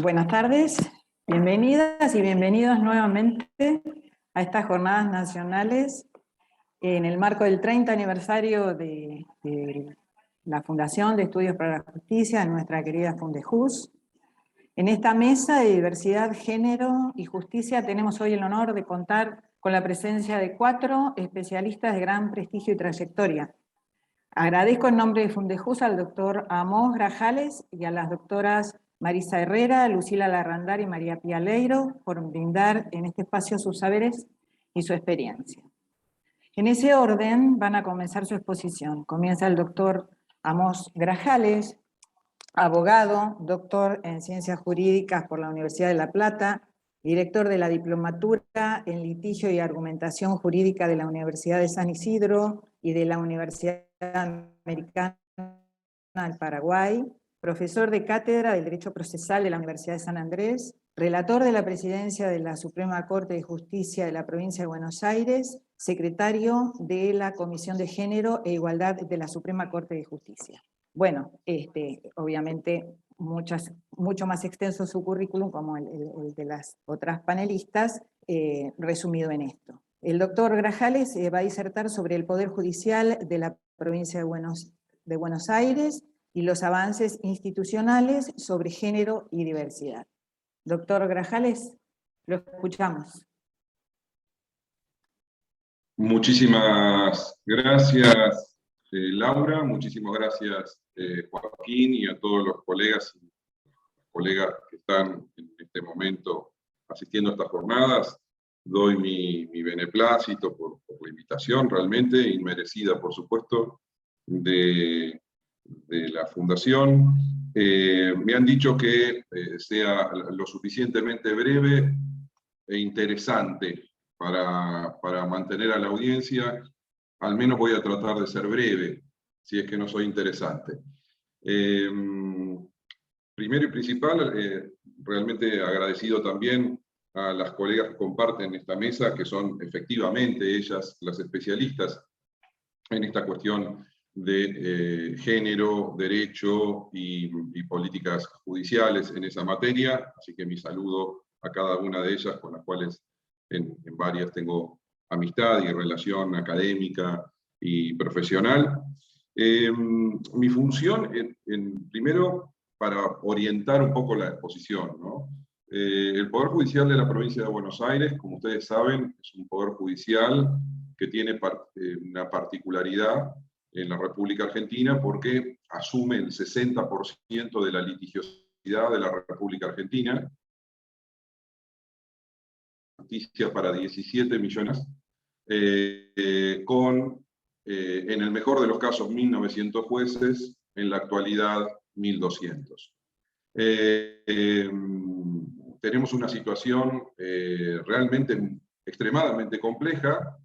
Buenas tardes, bienvenidas y bienvenidos nuevamente a estas jornadas nacionales en el marco del 30 aniversario de la Fundación de Estudios para la Justicia, nuestra querida Fundejus. En esta mesa de diversidad, género y justicia tenemos hoy el honor de contar con la presencia de 4 especialistas de gran prestigio y trayectoria. Agradezco en nombre de Fundejus al doctor Amos Grajales y a las doctoras Marisa Herrera, Lucila Larrandar y María Pía Leiro por brindar en este espacio sus saberes y su experiencia. En ese orden van a comenzar su exposición. Comienza el doctor Amos Grajales, abogado, doctor en Ciencias Jurídicas por la Universidad de La Plata, director de la Diplomatura en Litigio y Argumentación Jurídica de la Universidad de San Isidro y de la Universidad Americana del Paraguay, profesor de Cátedra del Derecho Procesal de la Universidad de San Andrés, relator de la Presidencia de la Suprema Corte de Justicia de la Provincia de Buenos Aires, secretario de la Comisión de Género e Igualdad de la Suprema Corte de Justicia. Bueno, obviamente mucho más extenso su currículum, como el de las otras panelistas, resumido en esto. El doctor Grajales va a disertar sobre el Poder Judicial de la Provincia de Buenos Aires y los avances institucionales sobre género y diversidad. Doctor Grajales, lo escuchamos. Muchísimas gracias, Laura, muchísimas gracias, Joaquín, y a todos los colegas y colegas que están en este momento asistiendo a estas jornadas. Doy mi beneplácito por la invitación, realmente inmerecida, por supuesto, de la Fundación. Me han dicho que sea lo suficientemente breve e interesante para mantener a la audiencia. Al menos voy a tratar de ser breve, si es que no soy interesante. Primero y principal, realmente agradecido también a las colegas que comparten esta mesa, que son efectivamente ellas las especialistas en esta cuestión de género, derecho y políticas judiciales en esa materia, así que mi saludo a cada una de ellas, con las cuales en varias tengo amistad y relación académica y profesional. Mi función, primero, para orientar un poco la exposición, ¿no? El Poder Judicial de la Provincia de Buenos Aires, como ustedes saben, es un poder judicial que tiene una particularidad en la República Argentina porque asume el 60% de la litigiosidad de la República Argentina, justicia para 17 millones, con, en el mejor de los casos, 1.900 jueces, en la actualidad 1.200. Tenemos una situación realmente extremadamente compleja.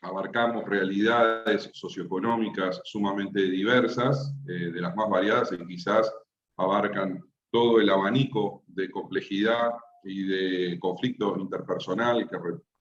Abarcamos realidades socioeconómicas sumamente diversas, de las más variadas, y quizás abarcan todo el abanico de complejidad y de conflicto interpersonal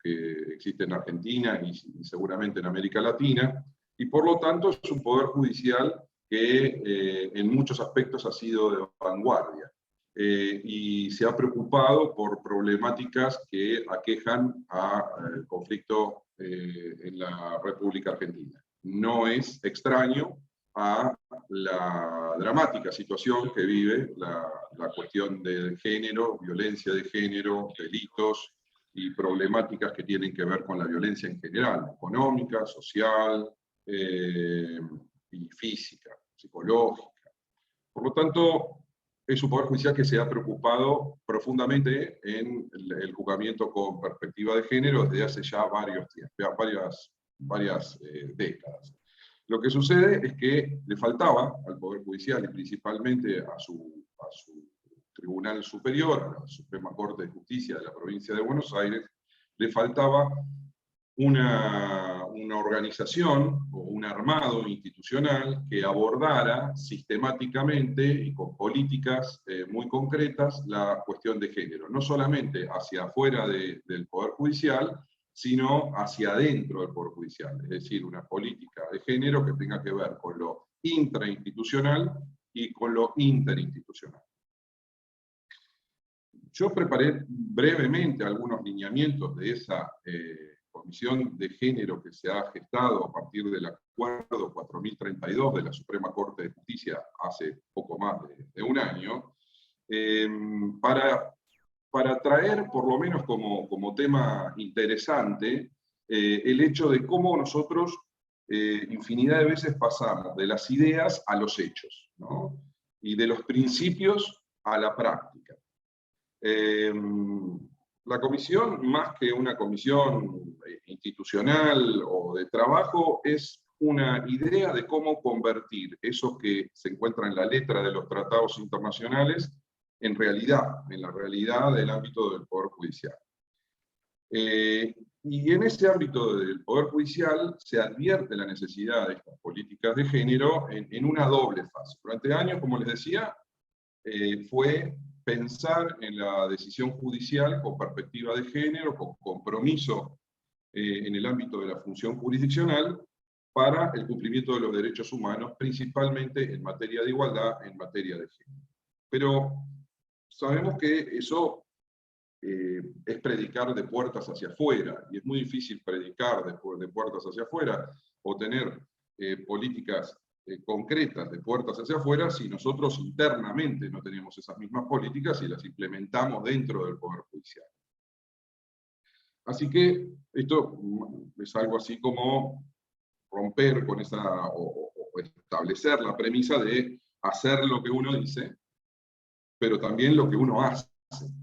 que existe en Argentina y seguramente en América Latina, y por lo tanto es un poder judicial que en muchos aspectos ha sido de vanguardia. Y se ha preocupado por problemáticas que aquejan al conflicto en la República Argentina. No es extraño a la dramática situación que vive la cuestión del género, violencia de género, delitos y problemáticas que tienen que ver con la violencia en general, económica, social y física, psicológica. Por lo tanto, es un poder judicial que se ha preocupado profundamente en el juzgamiento con perspectiva de género desde hace ya varias décadas. Lo que sucede es que le faltaba al Poder Judicial y principalmente a su Tribunal Superior, a la Suprema Corte de Justicia de la Provincia de Buenos Aires, le faltaba una organización o un armado institucional que abordara sistemáticamente y con políticas muy concretas la cuestión de género, no solamente hacia afuera del Poder Judicial, sino hacia adentro del Poder Judicial, es decir, una política de género que tenga que ver con lo intrainstitucional y con lo interinstitucional. Yo preparé brevemente algunos lineamientos de esa Comisión de Género que se ha gestado a partir del Acuerdo 4032 de la Suprema Corte de Justicia hace poco más de un año, para traer, por lo menos como tema interesante, el hecho de cómo nosotros infinidad de veces pasamos de las ideas a los hechos, ¿no? Y de los principios a la práctica. La comisión, más que una comisión institucional o de trabajo, es una idea de cómo convertir eso que se encuentra en la letra de los tratados internacionales en la realidad del ámbito del Poder Judicial. Y en ese ámbito del Poder Judicial se advierte la necesidad de estas políticas de género en una doble fase. Durante años, como les decía, fue pensar en la decisión judicial con perspectiva de género, con compromiso en el ámbito de la función jurisdiccional para el cumplimiento de los derechos humanos, principalmente en materia de igualdad, en materia de género. Pero sabemos que eso es predicar de puertas hacia afuera, y es muy difícil predicar de puertas hacia afuera, o tener políticas concretas de puertas hacia afuera, si nosotros internamente no tenemos esas mismas políticas y las implementamos dentro del Poder Judicial. Así que esto es algo así como romper con esa, o establecer la premisa de hacer lo que uno dice, pero también lo que uno hace,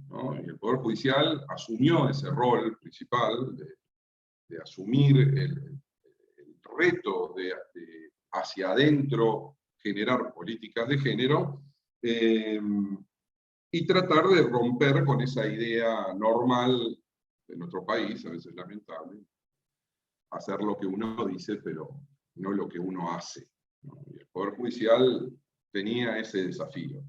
¿no? Y el Poder Judicial asumió ese rol principal de asumir el reto de hacia adentro generar políticas de género, y tratar de romper con esa idea normal de nuestro país, a veces lamentable, hacer lo que uno dice, pero no lo que uno hace, ¿no? Y el Poder Judicial tenía ese desafío.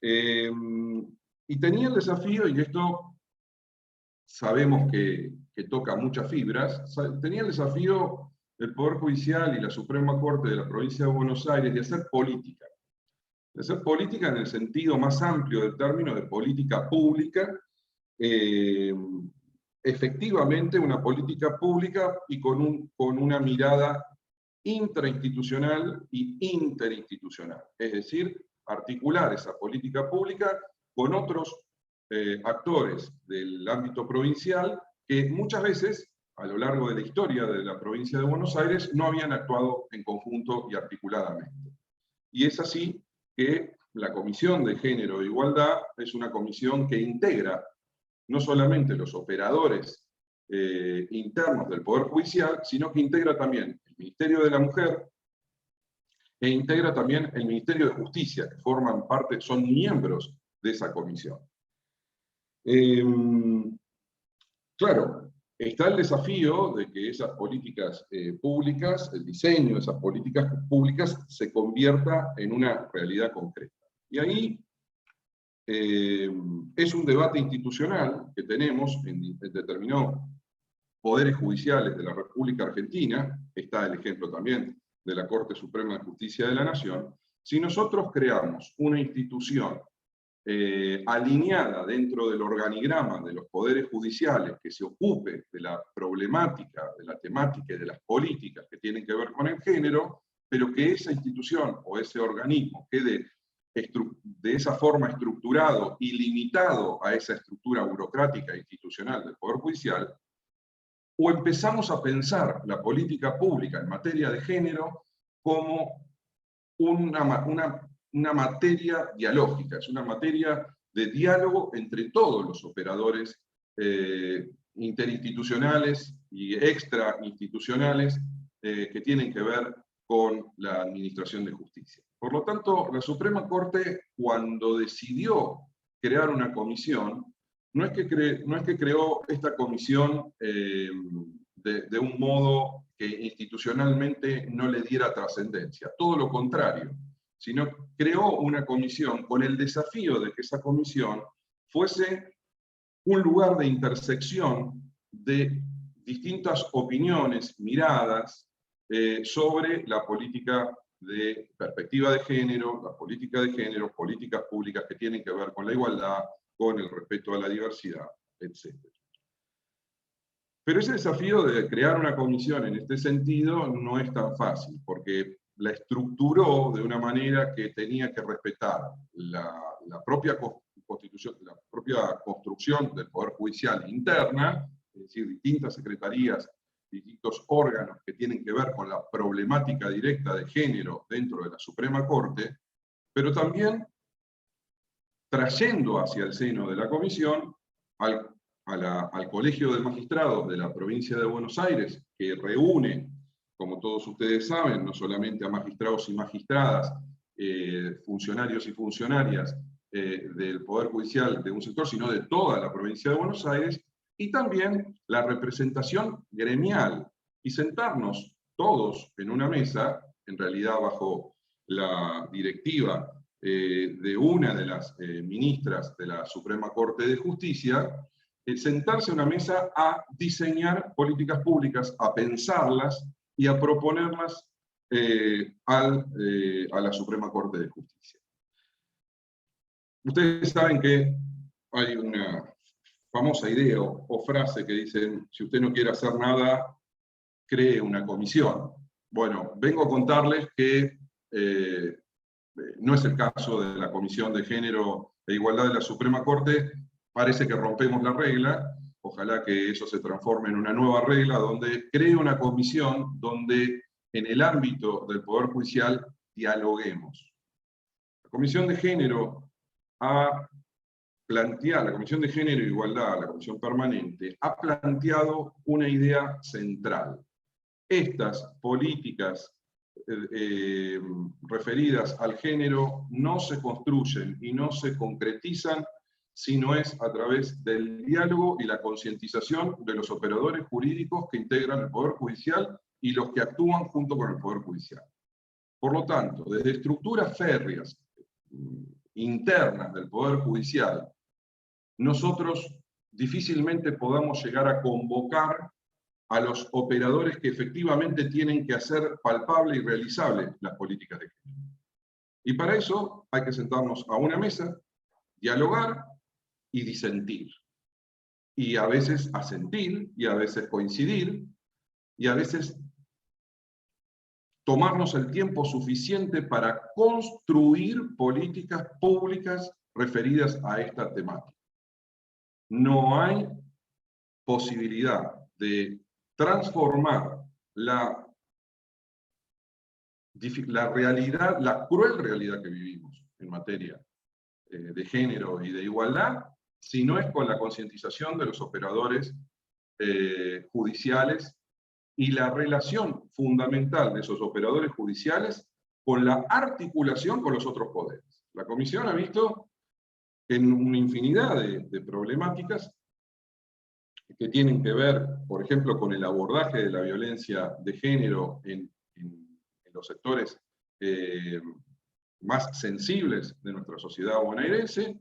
Y tenía el desafío, y esto sabemos que toca muchas fibras, tenía el desafío del Poder Judicial y la Suprema Corte de la Provincia de Buenos Aires de hacer política. De hacer política en el sentido más amplio del término de política pública, efectivamente una política pública y con una mirada intrainstitucional y interinstitucional. Es decir, articular esa política pública con otros actores del ámbito provincial que muchas veces, a lo largo de la historia de la provincia de Buenos Aires, no habían actuado en conjunto y articuladamente. Y es así que la Comisión de Género e Igualdad es una comisión que integra no solamente los operadores internos del Poder Judicial, sino que integra también el Ministerio de la Mujer e integra también el Ministerio de Justicia, que forman parte, son miembros de esa comisión. Claro, está el desafío de que esas políticas públicas, el diseño de esas políticas públicas se convierta en una realidad concreta. Y ahí es un debate institucional que tenemos en determinados poderes judiciales de la República Argentina, está el ejemplo también de la Corte Suprema de Justicia de la Nación. Si nosotros creamos una institución alineada dentro del organigrama de los poderes judiciales que se ocupe de la problemática, de la temática y de las políticas que tienen que ver con el género, pero que esa institución o ese organismo quede de esa forma estructurado y limitado a esa estructura burocrática e institucional del Poder Judicial, o empezamos a pensar la política pública en materia de género como una materia dialógica, es una materia de diálogo entre todos los operadores interinstitucionales y extrainstitucionales que tienen que ver con la administración de justicia. Por lo tanto, la Suprema Corte, cuando decidió crear una comisión, no es que creó esta comisión de un modo que institucionalmente no le diera trascendencia, todo lo contrario, sino creó una comisión con el desafío de que esa comisión fuese un lugar de intersección de distintas opiniones, miradas sobre la política de perspectiva de género, la política de género, políticas públicas que tienen que ver con la igualdad, con el respeto a la diversidad, etc. Pero ese desafío de crear una comisión en este sentido no es tan fácil, porque la estructuró de una manera que tenía que respetar la propia constitución, la propia construcción del Poder Judicial interna, es decir, distintas secretarías, distintos órganos que tienen que ver con la problemática directa de género dentro de la Suprema Corte, pero también trayendo hacia el seno de la comisión al Colegio de Magistrados de la provincia de Buenos Aires, que reúne, como todos ustedes saben, no solamente a magistrados y magistradas, funcionarios y funcionarias del Poder Judicial de un sector, sino de toda la provincia de Buenos Aires, y también la representación gremial, y sentarnos todos en una mesa, en realidad bajo la directiva de una de las ministras de la Suprema Corte de Justicia, sentarse a una mesa a diseñar políticas públicas, a pensarlas y a proponerlas a la Suprema Corte de Justicia. Ustedes saben que hay una famosa idea o frase que dicen, si usted no quiere hacer nada, cree una comisión. Bueno, vengo a contarles que no es el caso de la Comisión de Género e Igualdad de la Suprema Corte. Parece que rompemos la regla, ojalá que eso se transforme en una nueva regla, donde cree una comisión donde en el ámbito del Poder Judicial dialoguemos. La Comisión de Género la Comisión de Género e Igualdad, la Comisión Permanente, ha planteado una idea central. Estas políticas referidas al género no se construyen y no se concretizan si no es a través del diálogo y la concientización de los operadores jurídicos que integran el Poder Judicial y los que actúan junto con el Poder Judicial. Por lo tanto, desde estructuras férreas internas del Poder Judicial, nosotros difícilmente podamos llegar a convocar a los operadores que efectivamente tienen que hacer palpable y realizable las políticas de género. Y para eso hay que sentarnos a una mesa, dialogar y disentir. Y a veces asentir, y a veces coincidir, y a veces tomarnos el tiempo suficiente para construir políticas públicas referidas a esta temática. No hay posibilidad de transformar la realidad, la cruel realidad que vivimos en materia de género y de igualdad, si no es con la concientización de los operadores judiciales y la relación fundamental de esos operadores judiciales con la articulación con los otros poderes. La Comisión ha visto en una infinidad de problemáticas que tienen que ver, por ejemplo, con el abordaje de la violencia de género en los sectores más sensibles de nuestra sociedad bonaerense,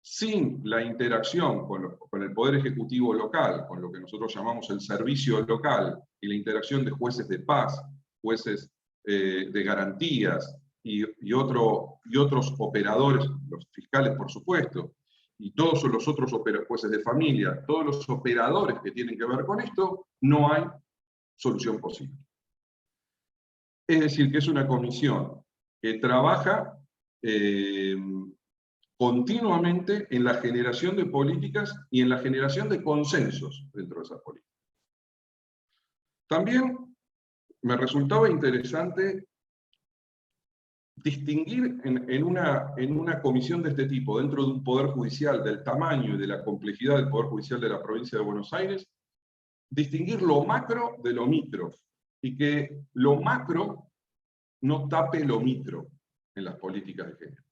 sin la interacción con el Poder Ejecutivo local, con lo que nosotros llamamos el servicio local, y la interacción de jueces de paz, jueces de garantías, y otros operadores, los fiscales por supuesto, y todos los otros jueces de familia, todos los operadores que tienen que ver con esto, no hay solución posible. Es decir, que es una comisión que trabaja continuamente en la generación de políticas y en la generación de consensos dentro de esas políticas. También me resultaba interesante distinguir en una comisión de este tipo, dentro de un poder judicial del tamaño y de la complejidad del Poder Judicial de la provincia de Buenos Aires, distinguir lo macro de lo micro, y que lo macro no tape lo micro en las políticas de género.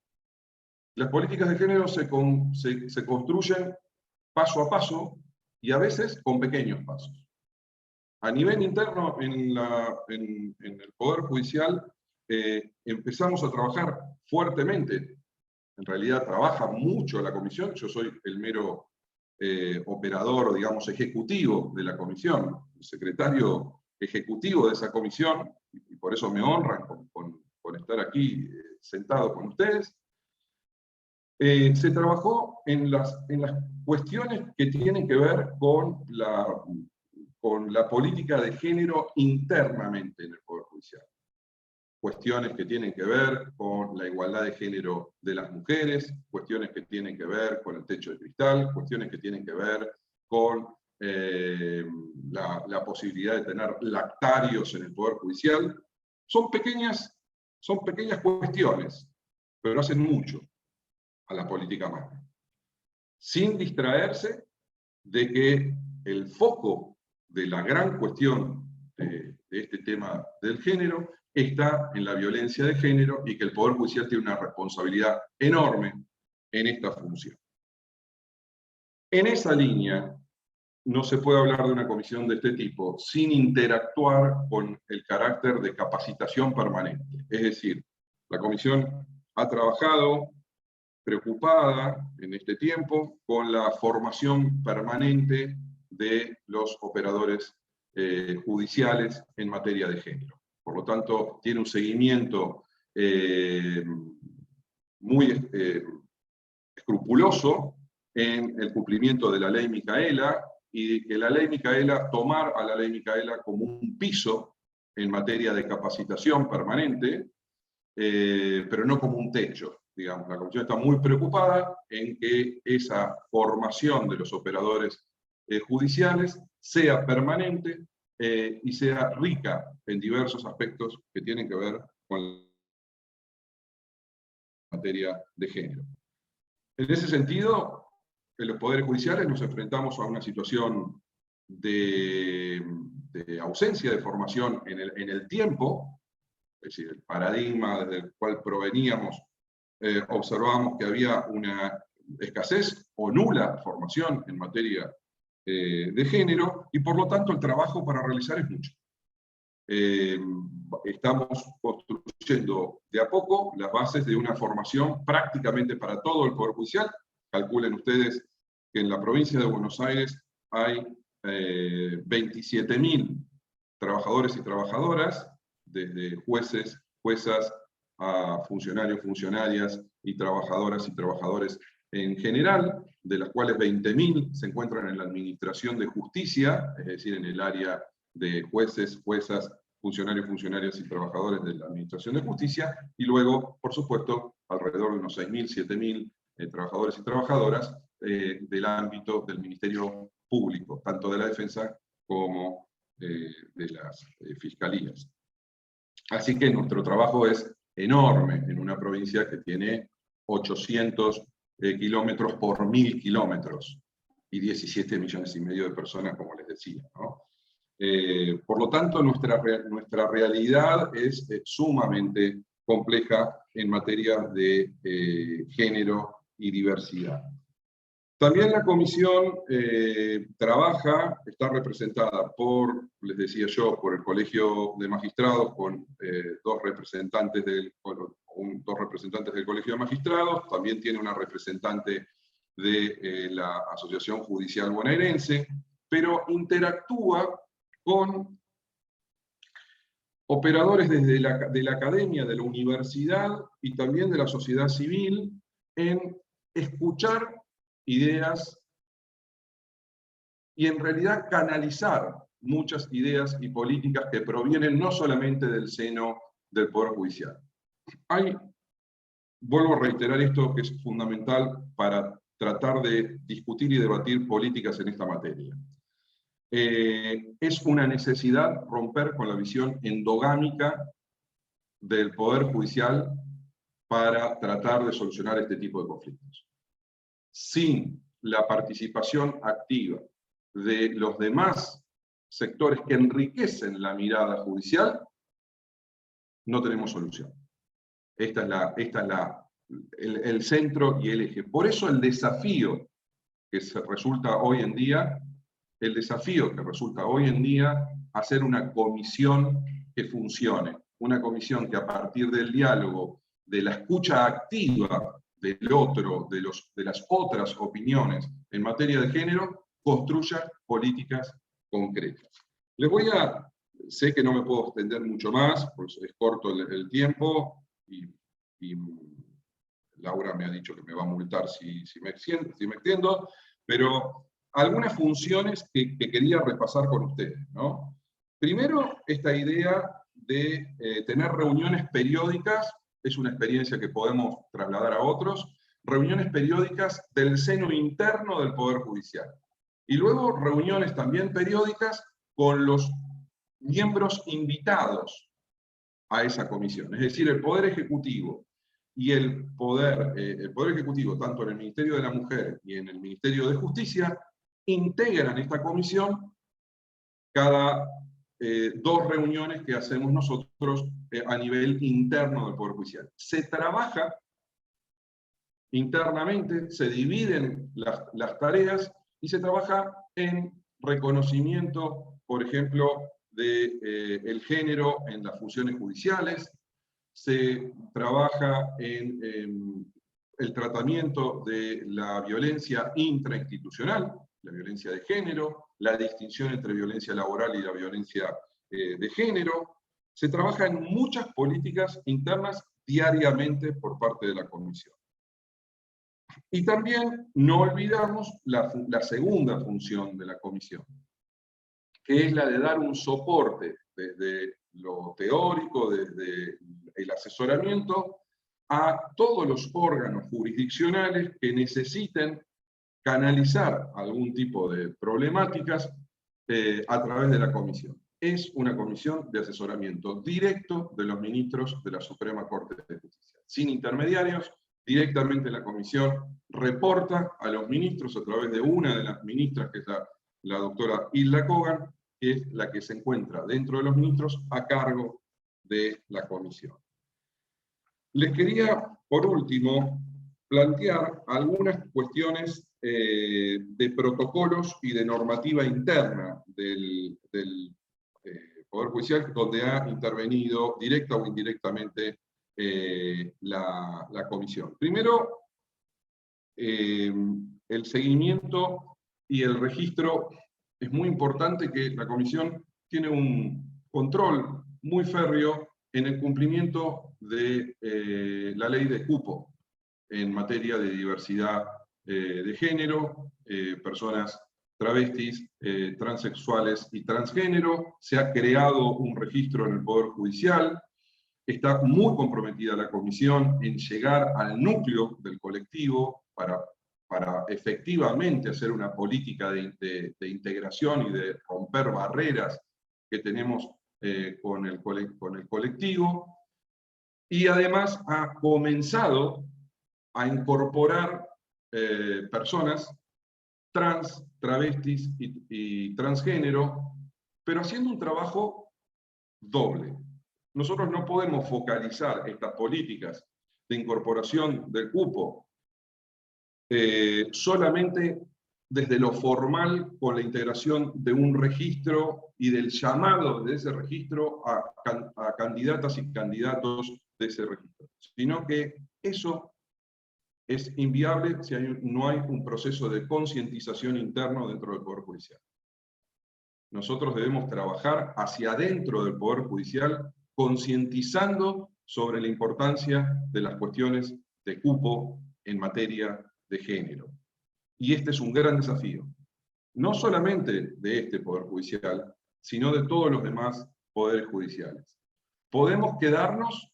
Las políticas de género se construyen paso a paso y a veces con pequeños pasos. A nivel interno, en el Poder Judicial, empezamos a trabajar fuertemente. En realidad trabaja mucho la comisión, yo soy el mero operador, digamos, ejecutivo de la comisión, el secretario ejecutivo de esa comisión, y por eso me honran con estar aquí sentado con ustedes. Se trabajó en las cuestiones que tienen que ver con la política de género internamente en el Poder Judicial. Cuestiones que tienen que ver con la igualdad de género de las mujeres, cuestiones que tienen que ver con el techo de cristal, cuestiones que tienen que ver con la posibilidad de tener lactarios en el Poder Judicial. Son pequeñas cuestiones, pero hacen mucho a la política macro, sin distraerse de que el foco de la gran cuestión de este tema del género está en la violencia de género y que el Poder Judicial tiene una responsabilidad enorme en esta función. En esa línea, no se puede hablar de una comisión de este tipo sin interactuar con el carácter de capacitación permanente. Es decir, la comisión ha trabajado preocupada en este tiempo con la formación permanente de los operadores judiciales en materia de género. Por lo tanto, tiene un seguimiento muy escrupuloso en el cumplimiento de la ley Micaela, y que la ley Micaela, tomar a la ley Micaela como un piso en materia de capacitación permanente, pero no como un techo. Digamos, la Comisión está muy preocupada en que esa formación de los operadores judiciales sea permanente y sea rica en diversos aspectos que tienen que ver con la materia de género. En ese sentido, en los poderes judiciales nos enfrentamos a una situación de ausencia de formación en el tiempo, es decir, el paradigma desde el cual proveníamos, observamos que había una escasez o nula formación en materia de género, y por lo tanto el trabajo para realizar es mucho. Estamos construyendo de a poco las bases de una formación prácticamente para todo el Poder Judicial. Calculen ustedes que en la provincia de Buenos Aires hay 27.000 trabajadores y trabajadoras, desde jueces, juezas, a funcionarios, funcionarias y trabajadoras y trabajadores en general, de las cuales 20.000 se encuentran en la administración de justicia, es decir, en el área de jueces, juezas, funcionarios, funcionarias y trabajadores de la administración de justicia, y luego, por supuesto, alrededor de unos 6.000, 7.000 trabajadores y trabajadoras del ámbito del Ministerio Público, tanto de la Defensa como de las fiscalías. Así que nuestro trabajo es enorme en una provincia que tiene 800 kilómetros por 1.000 kilómetros y 17,5 millones de personas, como les decía, ¿no? Por lo tanto, nuestra realidad es sumamente compleja en materia de género y diversidad. También la comisión trabaja, está representada por, les decía yo, por el Colegio de Magistrados, con dos representantes del Colegio de Magistrados, también tiene una representante de la Asociación Judicial Bonaerense, pero interactúa con operadores desde de la academia, de la universidad y también de la sociedad civil en escuchar ideas y en realidad canalizar muchas ideas y políticas que provienen no solamente del seno del Poder Judicial. Vuelvo a reiterar esto que es fundamental para tratar de discutir y debatir políticas en esta materia. Es una necesidad romper con la visión endogámica del Poder Judicial para tratar de solucionar este tipo de conflictos. Sin la participación activa de los demás sectores que enriquecen la mirada judicial, no tenemos solución. Este es el centro y el eje. Por eso el desafío que resulta hoy en día, hacer una comisión que funcione, una comisión que a partir del diálogo, de la escucha activa del otro, de las otras opiniones en materia de género, construya políticas concretas. Sé que no me puedo extender mucho más, pues es corto el tiempo, y Laura me ha dicho que me va a multar si me extiendo, pero algunas funciones que quería repasar con ustedes, ¿no? Primero, esta idea de tener reuniones periódicas, es una experiencia que podemos trasladar a otros, reuniones periódicas del seno interno del Poder Judicial. Y luego reuniones también periódicas con los miembros invitados a esa comisión. Es decir, el Poder Ejecutivo y el Poder Ejecutivo, tanto en el Ministerio de la Mujer y en el Ministerio de Justicia, integran esta comisión cada 2 reuniones que hacemos nosotros a nivel interno del Poder Judicial. Se trabaja internamente, se dividen las tareas y se trabaja en reconocimiento, por ejemplo, del género en las funciones judiciales, se trabaja en el tratamiento de la violencia intrainstitucional, la violencia de género, la distinción entre violencia laboral y la violencia de género. Se trabaja en muchas políticas internas diariamente por parte de la Comisión. Y también no olvidamos la segunda función de la Comisión, que es la de dar un soporte desde lo teórico, desde el asesoramiento, a todos los órganos jurisdiccionales que necesiten canalizar algún tipo de problemáticas a través de la comisión. Es una comisión de asesoramiento directo de los ministros de la Suprema Corte de Justicia. Sin intermediarios, directamente la comisión reporta a los ministros a través de una de las ministras, que es la doctora Hilda Kogan, que es la que se encuentra dentro de los ministros a cargo de la comisión. Les quería, por último, plantear algunas cuestiones de protocolos y de normativa interna del Poder Judicial, donde ha intervenido directa o indirectamente la comisión. Primero, el seguimiento y el registro. Es muy importante que la comisión tiene un control muy férreo en el cumplimiento de la ley de cupo en materia de diversidad de género, personas travestis, transexuales y transgénero. Se ha creado un registro en el Poder Judicial. Está muy comprometida la comisión en llegar al núcleo del colectivo para efectivamente hacer una política de integración y de romper barreras que tenemos con el colectivo. Y además ha comenzado a incorporar personas trans, travestis y transgénero, pero haciendo un trabajo doble. Nosotros no podemos focalizar estas políticas de incorporación del cupo solamente desde lo formal, con la integración de un registro y del llamado de ese registro a candidatas y candidatos de ese registro, sino que eso es inviable si no hay un proceso de concientización interno dentro del Poder Judicial. Nosotros debemos trabajar hacia adentro del Poder Judicial, concientizando sobre la importancia de las cuestiones de cupo en materia de género. Y este es un gran desafío, no solamente de este Poder Judicial, sino de todos los demás poderes judiciales. Podemos quedarnos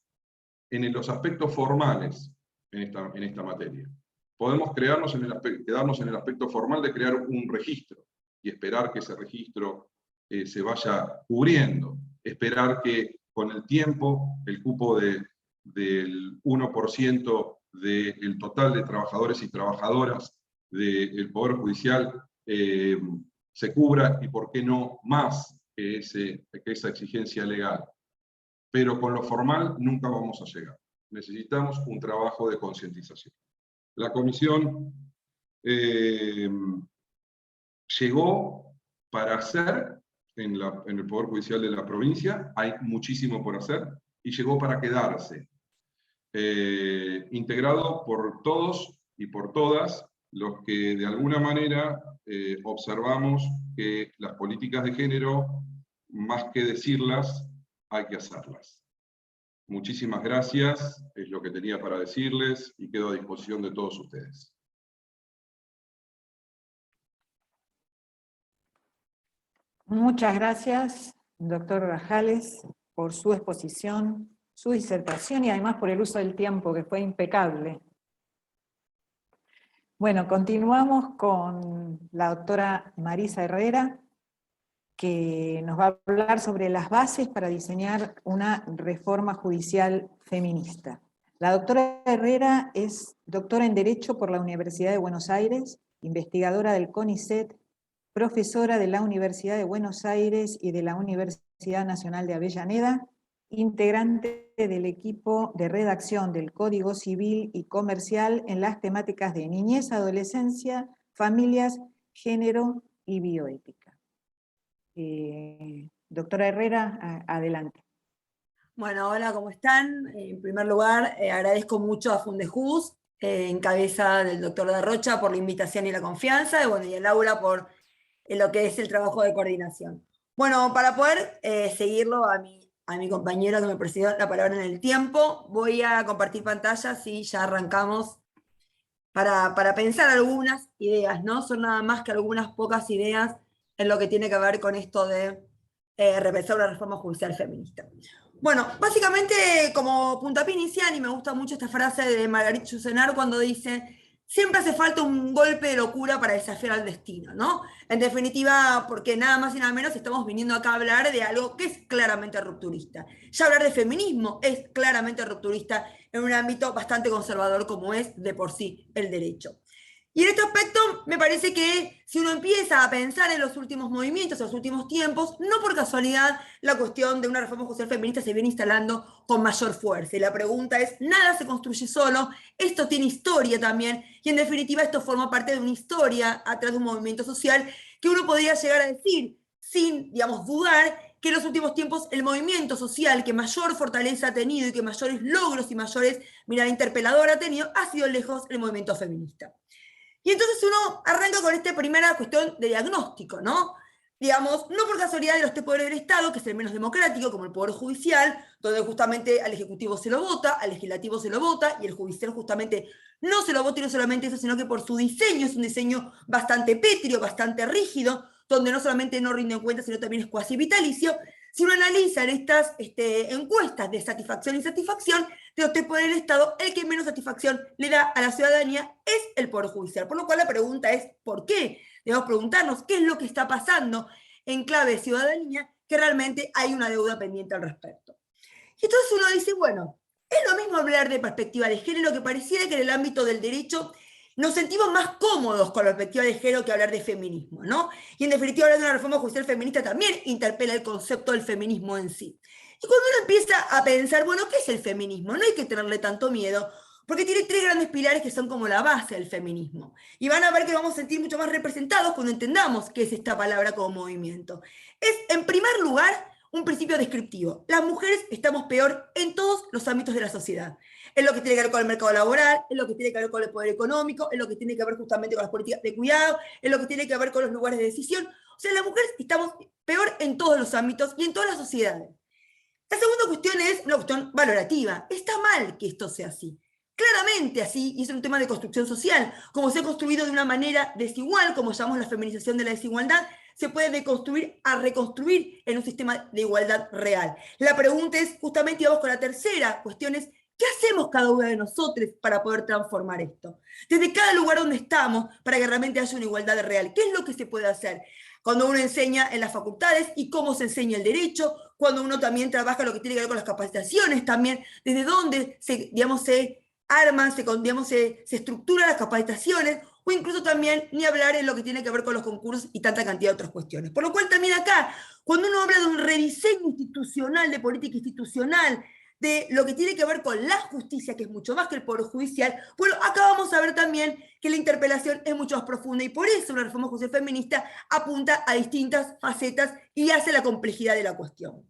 en los aspectos formales en esta materia. Podemos quedarnos en el aspecto formal de crear un registro y esperar que ese registro se vaya cubriendo, esperar que con el tiempo el cupo del 1% del total de trabajadores y trabajadoras del Poder Judicial se cubra, y por qué no más que esa exigencia legal. Pero con lo formal nunca vamos a llegar. Necesitamos un trabajo de concientización. La comisión llegó para hacer en el Poder Judicial de la provincia, hay muchísimo por hacer, y llegó para quedarse. Integrado por todos y por todas los que de alguna manera observamos que las políticas de género, más que decirlas, hay que hacerlas. Muchísimas gracias, es lo que tenía para decirles y quedo a disposición de todos ustedes. Muchas gracias, doctor Grajales, por su exposición, su disertación y además por el uso del tiempo, que fue impecable. Bueno, continuamos con la doctora Marisa Herrera, que nos va a hablar sobre las bases para diseñar una reforma judicial feminista. La doctora Herrera es doctora en Derecho por la Universidad de Buenos Aires, investigadora del CONICET, profesora de la Universidad de Buenos Aires y de la Universidad Nacional de Avellaneda, integrante del equipo de redacción del Código Civil y Comercial en las temáticas de niñez, adolescencia, familias, género y bioética. Doctora Herrera, adelante. Bueno, hola, ¿cómo están? En primer lugar, agradezco mucho a Fundejus, en cabeza del doctor De Rocha, por la invitación y la confianza, y a Laura por lo que es el trabajo de coordinación. Bueno, para poder seguirlo a mi compañero que me presidió la palabra en el tiempo, voy a compartir pantallas y ya arrancamos para pensar algunas ideas, ¿no? Son nada más que algunas pocas ideas en lo que tiene que ver con esto de repensar una reforma judicial feminista. Bueno, básicamente como puntapié inicial, y me gusta mucho esta frase de Marguerite Yourcenar cuando dice: siempre hace falta un golpe de locura para desafiar al destino, ¿no? En definitiva, porque nada más y nada menos estamos viniendo acá a hablar de algo que es claramente rupturista. Ya hablar de feminismo es claramente rupturista en un ámbito bastante conservador como es de por sí el derecho. Y en este aspecto me parece que si uno empieza a pensar en los últimos movimientos, en los últimos tiempos, no por casualidad la cuestión de una reforma judicial feminista se viene instalando con mayor fuerza. Y la pregunta es, nada se construye solo, esto tiene historia también, y en definitiva esto forma parte de una historia atrás de un movimiento social que uno podría llegar a decir, sin, digamos, dudar, que en los últimos tiempos el movimiento social que mayor fortaleza ha tenido y que mayores logros y mayores mirada interpeladora ha tenido, ha sido lejos el movimiento feminista. Y entonces uno arranca con esta primera cuestión de diagnóstico, ¿no? Digamos, no por casualidad de los tres poderes del Estado, que es el menos democrático, como el Poder Judicial, donde justamente al Ejecutivo se lo vota, al Legislativo se lo vota, y el Judicial justamente no se lo vota, y no solamente eso, sino que por su diseño, es un diseño bastante pétreo, bastante rígido, donde no solamente no rinde cuentas, sino también es cuasi vitalicio. Si uno analiza en estas encuestas de satisfacción e insatisfacción de los tres poderes del Estado, el que menos satisfacción le da a la ciudadanía es el Poder Judicial. Por lo cual la pregunta es, ¿por qué? Debemos preguntarnos qué es lo que está pasando en clave de ciudadanía, que realmente hay una deuda pendiente al respecto. Y entonces uno dice, bueno, es lo mismo hablar de perspectiva de género, que pareciera que en el ámbito del derecho nos sentimos más cómodos con la perspectiva de género que hablar de feminismo, ¿no? Y en definitiva hablar de una reforma judicial feminista también interpela el concepto del feminismo en sí. Y cuando uno empieza a pensar, bueno, ¿qué es el feminismo? No hay que tenerle tanto miedo, porque tiene tres grandes pilares que son como la base del feminismo. Y van a ver que vamos a sentir mucho más representados cuando entendamos qué es esta palabra como movimiento. Es, en primer lugar, un principio descriptivo. Las mujeres estamos peor en todos los ámbitos de la sociedad. Es lo que tiene que ver con el mercado laboral, es lo que tiene que ver con el poder económico, es lo que tiene que ver justamente con las políticas de cuidado, es lo que tiene que ver con los lugares de decisión. O sea, las mujeres estamos peor en todos los ámbitos y en todas las sociedades. La segunda cuestión es una cuestión valorativa. Está mal que esto sea así. Claramente así, y es un tema de construcción social. Como se ha construido de una manera desigual, como llamamos la feminización de la desigualdad, se puede deconstruir a reconstruir en un sistema de igualdad real. La pregunta es, justamente, y vamos con la tercera cuestión, es, ¿qué hacemos cada uno de nosotros para poder transformar esto? Desde cada lugar donde estamos, para que realmente haya una igualdad real. ¿Qué es lo que se puede hacer? Cuando uno enseña en las facultades y cómo se enseña el derecho, cuando uno también trabaja lo que tiene que ver con las capacitaciones también, desde dónde se arman, se estructuran las capacitaciones, o incluso también ni hablar en lo que tiene que ver con los concursos y tanta cantidad de otras cuestiones. Por lo cual también acá, cuando uno habla de un rediseño institucional, de política institucional, de lo que tiene que ver con la justicia, que es mucho más que el Poder Judicial, bueno, acá vamos a ver también que la interpelación es mucho más profunda, y por eso una reforma judicial feminista apunta a distintas facetas y hace la complejidad de la cuestión.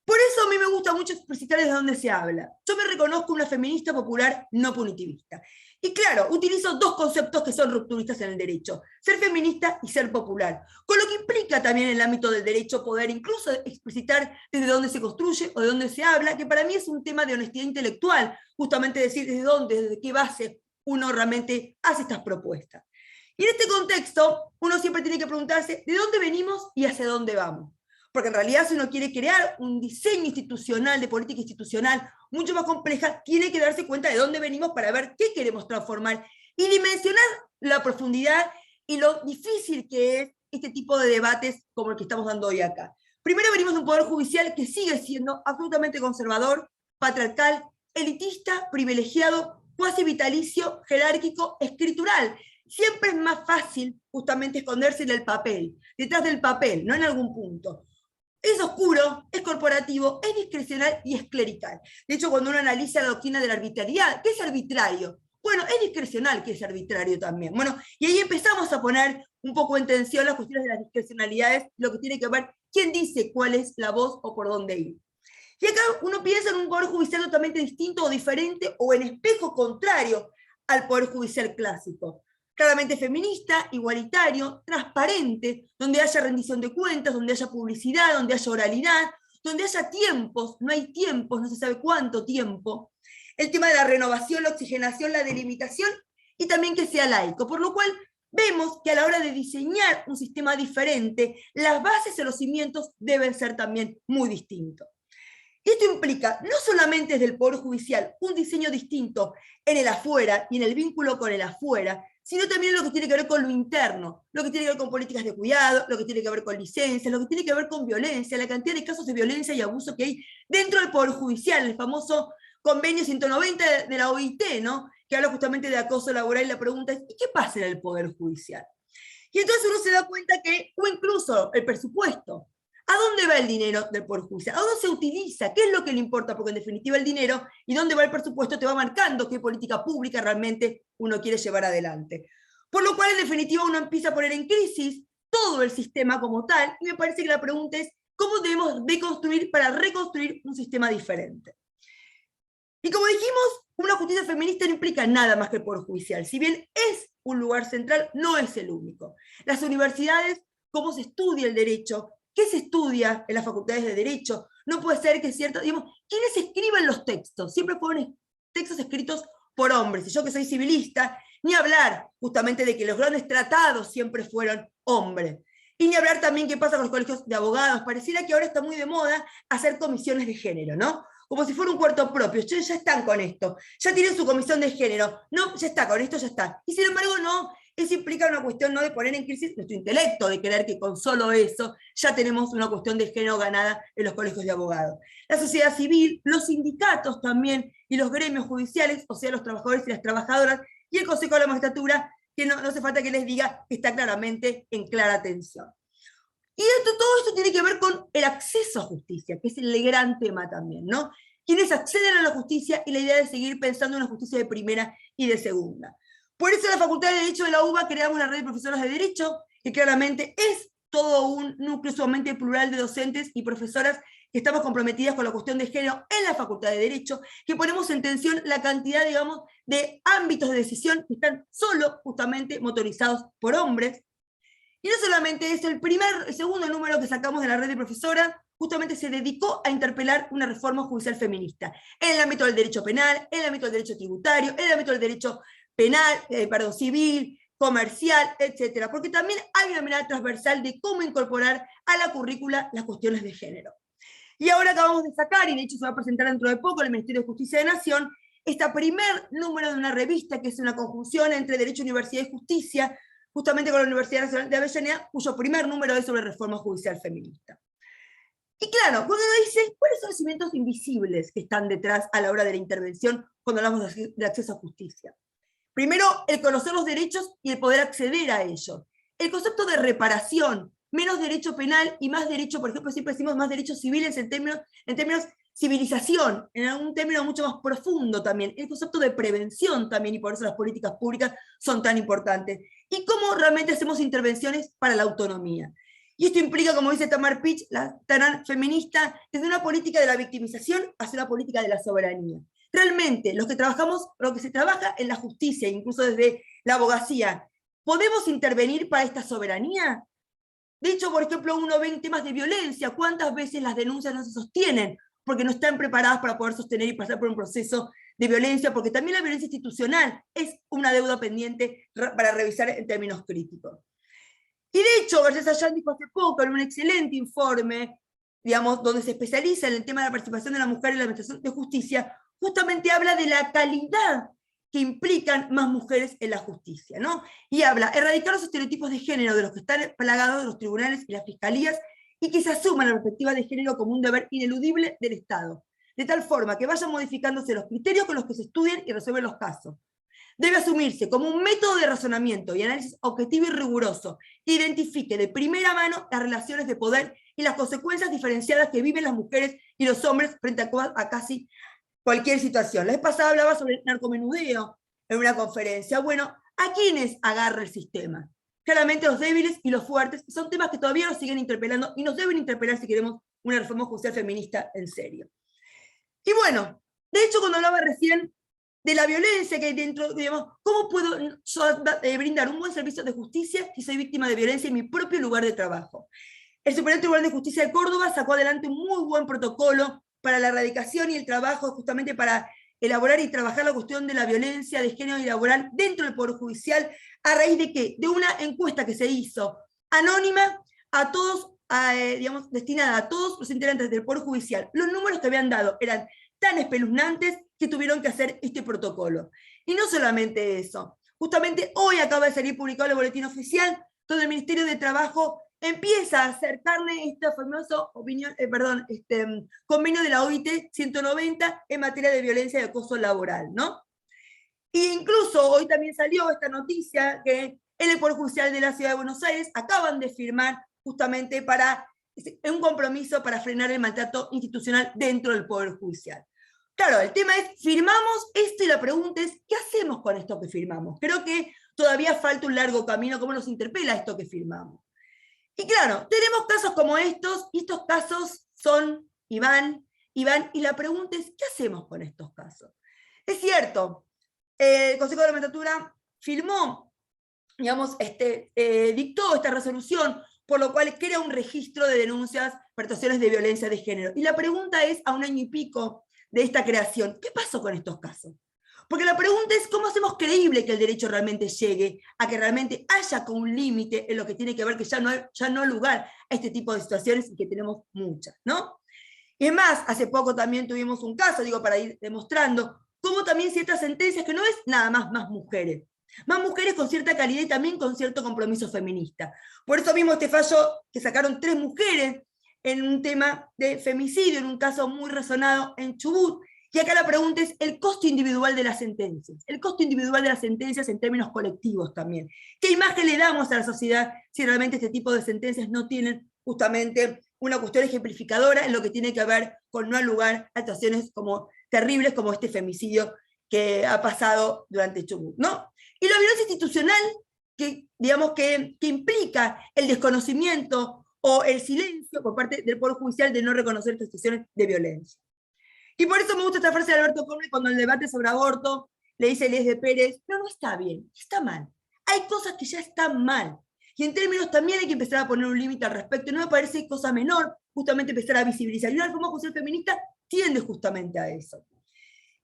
Por eso a mí me gusta mucho explicitar desde dónde se habla. Yo me reconozco una feminista popular no punitivista. Y claro, utilizo dos conceptos que son rupturistas en el derecho: ser feminista y ser popular. Con lo que implica también en el ámbito del derecho poder incluso explicitar desde dónde se construye o de dónde se habla, que para mí es un tema de honestidad intelectual, justamente decir desde dónde, desde qué base uno realmente hace estas propuestas. Y en este contexto, uno siempre tiene que preguntarse de dónde venimos y hacia dónde vamos. Porque en realidad, si uno quiere crear un diseño institucional, de política institucional, mucho más compleja, tiene que darse cuenta de dónde venimos para ver qué queremos transformar y dimensionar la profundidad y lo difícil que es este tipo de debates como el que estamos dando hoy acá. Primero venimos de un poder judicial que sigue siendo absolutamente conservador, patriarcal, elitista, privilegiado, cuasi vitalicio, jerárquico, escritural. Siempre es más fácil justamente esconderse en el papel, detrás del papel, no en algún punto. Es oscuro, es corporativo, es discrecional y es clerical. De hecho, cuando uno analiza la doctrina de la arbitrariedad, ¿qué es arbitrario? Bueno, es discrecional, que es arbitrario también. Bueno, y ahí empezamos a poner un poco en tensión las cuestiones de las discrecionalidades, lo que tiene que ver quién dice cuál es la voz o por dónde ir. Y acá uno piensa en un poder judicial totalmente distinto o diferente o en espejo contrario al poder judicial clásico. Claramente feminista, igualitario, transparente, donde haya rendición de cuentas, donde haya publicidad, donde haya oralidad, donde haya tiempos, no hay tiempos, no se sabe cuánto tiempo. El tema de la renovación, la oxigenación, la delimitación, y también que sea laico, por lo cual vemos que a la hora de diseñar un sistema diferente, las bases y los cimientos deben ser también muy distintos. Y esto implica, no solamente desde el Poder Judicial, un diseño distinto en el afuera y en el vínculo con el afuera, sino también lo que tiene que ver con lo interno, lo que tiene que ver con políticas de cuidado, lo que tiene que ver con licencias, lo que tiene que ver con violencia, la cantidad de casos de violencia y abuso que hay dentro del Poder Judicial, el famoso convenio 190 de la OIT, ¿no? Que habla justamente de acoso laboral, y la pregunta es, ¿y qué pasa en el Poder Judicial? Y entonces uno se da cuenta que, o incluso el presupuesto, ¿a dónde va el dinero del Poder Judicial? ¿A dónde se utiliza? ¿Qué es lo que le importa? Porque en definitiva el dinero y dónde va el presupuesto te va marcando qué política pública realmente uno quiere llevar adelante. Por lo cual, en definitiva, uno empieza a poner en crisis todo el sistema como tal, y me parece que la pregunta es, ¿cómo debemos deconstruir para reconstruir un sistema diferente? Y como dijimos, una justicia feminista no implica nada más que el Poder Judicial. Si bien es un lugar central, no es el único. Las universidades, cómo se estudia el derecho, qué se estudia en las facultades de Derecho, no puede ser que cierto, digamos, ¿quiénes escriben los textos? Siempre fueron textos escritos por hombres, y yo que soy civilista, ni hablar justamente de que los grandes tratados siempre fueron hombres. Y ni hablar también qué pasa con los colegios de abogados. Pareciera que ahora está muy de moda hacer comisiones de género, ¿no? Como si fuera un cuarto propio. Ya están con esto, ya tienen su comisión de género, no, ya está, con esto ya está. Y sin embargo, no, eso implica una cuestión no de poner en crisis nuestro intelecto, de creer que con solo eso ya tenemos una cuestión de género ganada en los colegios de abogados. La sociedad civil, los sindicatos también, y los gremios judiciales, o sea, los trabajadores y las trabajadoras, y el Consejo de la Magistratura, que no hace falta que les diga que está claramente en clara tensión. Y todo esto tiene que ver con el acceso a justicia, que es el gran tema también, ¿no? Quienes acceden a la justicia y la idea de seguir pensando en una justicia de primera y de segunda. Por eso en la Facultad de Derecho de la UBA creamos una red de profesoras de Derecho, que claramente es todo un núcleo sumamente plural de docentes y profesoras que estamos comprometidas con la cuestión de género en la Facultad de Derecho, que ponemos en tensión la cantidad, digamos, de ámbitos de decisión que están solo justamente motorizados por hombres. Y no solamente eso, el segundo número que sacamos de la red de profesoras justamente se dedicó a interpelar una reforma judicial feminista, en el ámbito del derecho penal, en el ámbito del derecho tributario, en el ámbito del derecho penal, civil, comercial, etc. Porque también hay una mirada transversal de cómo incorporar a la currícula las cuestiones de género. Y ahora acabamos de sacar, y de hecho se va a presentar dentro de poco en el Ministerio de Justicia de Nación, este primer número de una revista que es una conjunción entre Derecho, Universidad y Justicia, justamente con la Universidad Nacional de Avellaneda, cuyo primer número es sobre reforma judicial feminista. Y claro, cuando uno dice, ¿cuáles son los cimientos invisibles que están detrás a la hora de la intervención cuando hablamos de acceso a justicia? Primero, el conocer los derechos y el poder acceder a ellos. El concepto de reparación, menos derecho penal y más derecho, por ejemplo, siempre decimos más derechos civiles en términos civilización, en un término mucho más profundo también. El concepto de prevención también, y por eso las políticas públicas son tan importantes. Y cómo realmente hacemos intervenciones para la autonomía. Y esto implica, como dice Tamar Pitch, la tan feminista, desde una política de la victimización hacia una política de la soberanía. realmente los que trabajamos, lo que se trabaja en la justicia, incluso desde la abogacía, ¿podemos intervenir para esta soberanía? De hecho, por ejemplo, uno ve en temas de violencia, ¿cuántas veces las denuncias no se sostienen? Porque no están preparadas para poder sostener y pasar por un proceso de violencia, porque también la violencia institucional es una deuda pendiente para revisar en términos críticos. Y de hecho, Garcés Allán dijo hace poco en un excelente informe, digamos, donde se especializa en el tema de la participación de la mujer en la administración de justicia, justamente habla de la calidad que implican más mujeres en la justicia, ¿no? Y habla, erradicar los estereotipos de género de los que están plagados de los tribunales y las fiscalías, y que se asuma la perspectiva de género como un deber ineludible del Estado, de tal forma que vayan modificándose los criterios con los que se estudian y resuelven los casos. Debe asumirse como un método de razonamiento y análisis objetivo y riguroso, que identifique de primera mano las relaciones de poder y las consecuencias diferenciadas que viven las mujeres y los hombres frente a casi cualquier situación. La vez pasada hablaba sobre el narcomenudeo en una conferencia. Bueno, ¿a quiénes agarra el sistema? Claramente los débiles y los fuertes, son temas que todavía nos siguen interpelando y nos deben interpelar si queremos una reforma judicial feminista en serio. Y bueno, de hecho, cuando hablaba recién de la violencia que hay dentro, digamos, ¿cómo puedo yo brindar un buen servicio de justicia si soy víctima de violencia en mi propio lugar de trabajo? El Superior Tribunal de Justicia de Córdoba sacó adelante un muy buen protocolo para la erradicación y el trabajo, justamente para elaborar y trabajar la cuestión de la violencia de género y laboral dentro del Poder Judicial, a raíz de ¿qué? De una encuesta que se hizo anónima a todos, digamos, destinada a todos los integrantes del Poder Judicial. Los números que habían dado eran tan espeluznantes que tuvieron que hacer este protocolo. Y no solamente eso, justamente hoy acaba de salir publicado el boletín oficial, donde el Ministerio de Trabajo empieza a acercarle este famoso convenio de la OIT 190 en materia de violencia y acoso laboral, ¿no? E incluso hoy también salió esta noticia que en el Poder Judicial de la Ciudad de Buenos Aires acaban de firmar justamente un compromiso para frenar el maltrato institucional dentro del Poder Judicial. Claro, el tema es, firmamos esto y la pregunta es, ¿qué hacemos con esto que firmamos? Creo que todavía falta un largo camino, ¿cómo nos interpela esto que firmamos? Y claro, tenemos casos como estos, y estos casos son, y van, y la pregunta es, ¿qué hacemos con estos casos? Es cierto, el Consejo de la Magistratura firmó, digamos, dictó esta resolución, por lo cual crea un registro de denuncias por situaciones de violencia de género. Y la pregunta es, a un año y pico de esta creación, ¿qué pasó con estos casos? Porque la pregunta es, ¿cómo hacemos creíble que el derecho realmente llegue a que realmente haya como un límite en lo que tiene que ver que ya no hay lugar a este tipo de situaciones y que tenemos muchas, ¿no? Y es más, hace poco también tuvimos un caso, digo, para ir demostrando, cómo también ciertas sentencias, que no es nada más mujeres con cierta calidad y también con cierto compromiso feminista. Por eso mismo este fallo que sacaron 3 mujeres en un tema de femicidio, en un caso muy resonado en Chubut, y acá la pregunta es el costo individual de las sentencias. El costo individual de las sentencias en términos colectivos también. ¿Qué imagen le damos a la sociedad si realmente este tipo de sentencias no tienen justamente una cuestión ejemplificadora en lo que tiene que ver con no dar lugar a situaciones como terribles como este femicidio que ha pasado durante Chubut, ¿no? Y la violencia institucional, que digamos que implica el desconocimiento o el silencio por parte del Poder Judicial de no reconocer estas situaciones de violencia. Y por eso me gusta esta frase de Alberto Cornel cuando en el debate sobre aborto le dice a Elías de Pérez, no está bien, está mal. Hay cosas que ya están mal. Y en términos también hay que empezar a poner un límite al respecto. No me parece cosa menor justamente empezar a visibilizar. Y una reforma judicial feminista tiende justamente a eso.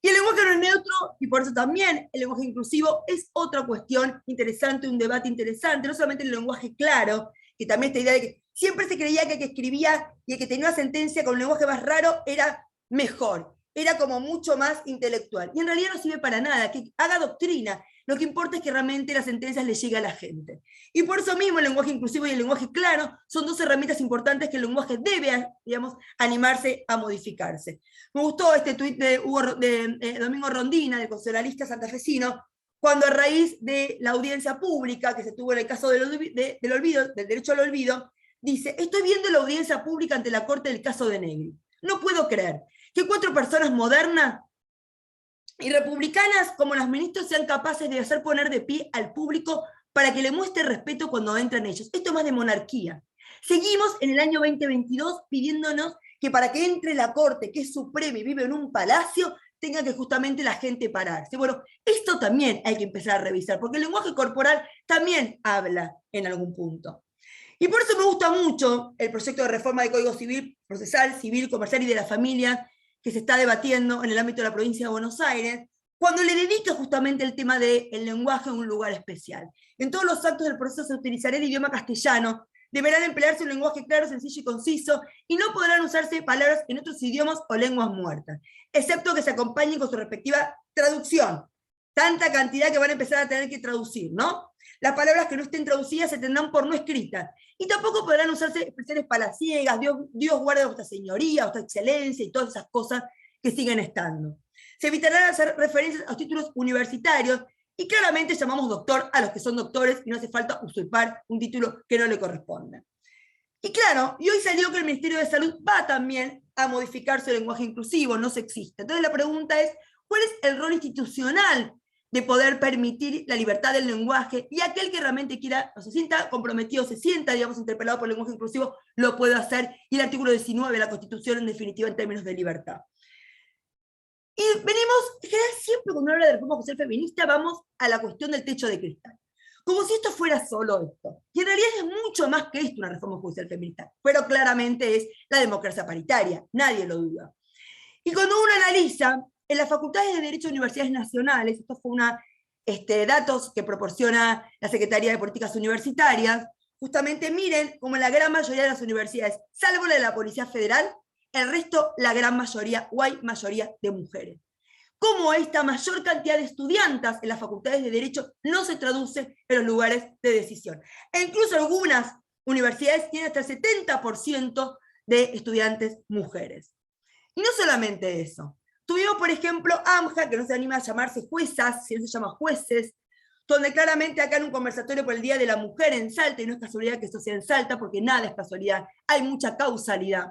Y el lenguaje no es neutro, y por eso también el lenguaje inclusivo es otra cuestión interesante, un debate interesante, no solamente el lenguaje claro, que también esta idea de que siempre se creía que el que escribía y el que tenía una sentencia con un lenguaje más raro era mejor, era como mucho más intelectual. Y en realidad no sirve para nada, que haga doctrina. Lo que importa es que realmente las sentencias le lleguen a la gente. Y por eso mismo el lenguaje inclusivo y el lenguaje claro son 2 herramientas importantes que el lenguaje debe, digamos, animarse a modificarse. Me gustó este tuit de Domingo Rondina, del constitucionalista santafesino, cuando a raíz de la audiencia pública que se tuvo en el caso del derecho al olvido, dice, estoy viendo la audiencia pública ante la Corte del caso de Negri. No puedo creer que 4 personas modernas y republicanas como los ministros sean capaces de hacer poner de pie al público para que le muestre respeto cuando entran ellos. Esto es más de monarquía. Seguimos en el año 2022 pidiéndonos que para que entre la Corte, que es suprema y vive en un palacio, tenga que justamente la gente pararse. Bueno, esto también hay que empezar a revisar, porque el lenguaje corporal también habla en algún punto. Y por eso me gusta mucho el proyecto de reforma del Código Civil, Procesal, Civil, Comercial y de la Familia, que se está debatiendo en el ámbito de la provincia de Buenos Aires, cuando le dedica justamente el tema del lenguaje a un lugar especial. En todos los actos del proceso se utilizará el idioma castellano, deberán emplearse un lenguaje claro, sencillo y conciso, y no podrán usarse palabras en otros idiomas o lenguas muertas, excepto que se acompañen con su respectiva traducción. Tanta cantidad que van a empezar a tener que traducir, ¿no? Las palabras que no estén traducidas se tendrán por no escritas, y tampoco podrán usarse expresiones palaciegas, Dios guarde vuestra señoría, vuestra excelencia, y todas esas cosas que siguen estando. Se evitarán hacer referencias a los títulos universitarios, y claramente llamamos doctor a los que son doctores, y no hace falta usurpar un título que no le corresponde. Y claro, y hoy salió que el Ministerio de Salud va también a modificar su lenguaje inclusivo, no sexista. Entonces la pregunta es, ¿cuál es el rol institucional de poder permitir la libertad del lenguaje? Y aquel que realmente quiera, o se sienta comprometido, se sienta, digamos, interpelado por el lenguaje inclusivo, lo puede hacer, y el artículo 19 de la Constitución, en definitiva, en términos de libertad. Y venimos, en general, siempre cuando uno habla de reforma judicial feminista, vamos a la cuestión del techo de cristal. Como si esto fuera solo esto. Y en realidad es mucho más que esto una reforma judicial feminista, pero claramente es la democracia paritaria, nadie lo duda. Y cuando uno analiza, en las facultades de Derecho de Universidades Nacionales, esto fue datos que proporciona la Secretaría de Políticas Universitarias, justamente miren como en la gran mayoría de las universidades, salvo la de la Policía Federal, el resto, la gran mayoría, o hay mayoría de mujeres. Cómo esta mayor cantidad de estudiantas en las facultades de Derecho no se traduce en los lugares de decisión. E incluso algunas universidades tienen hasta el 70% de estudiantes mujeres. Y no solamente eso. Tuvimos, por ejemplo, AMJA, que no se anima a llamarse juezas, sino se llama jueces, donde claramente acá en un conversatorio por el Día de la Mujer en Salta, y no es casualidad que esto sea en Salta, porque nada es casualidad, hay mucha causalidad.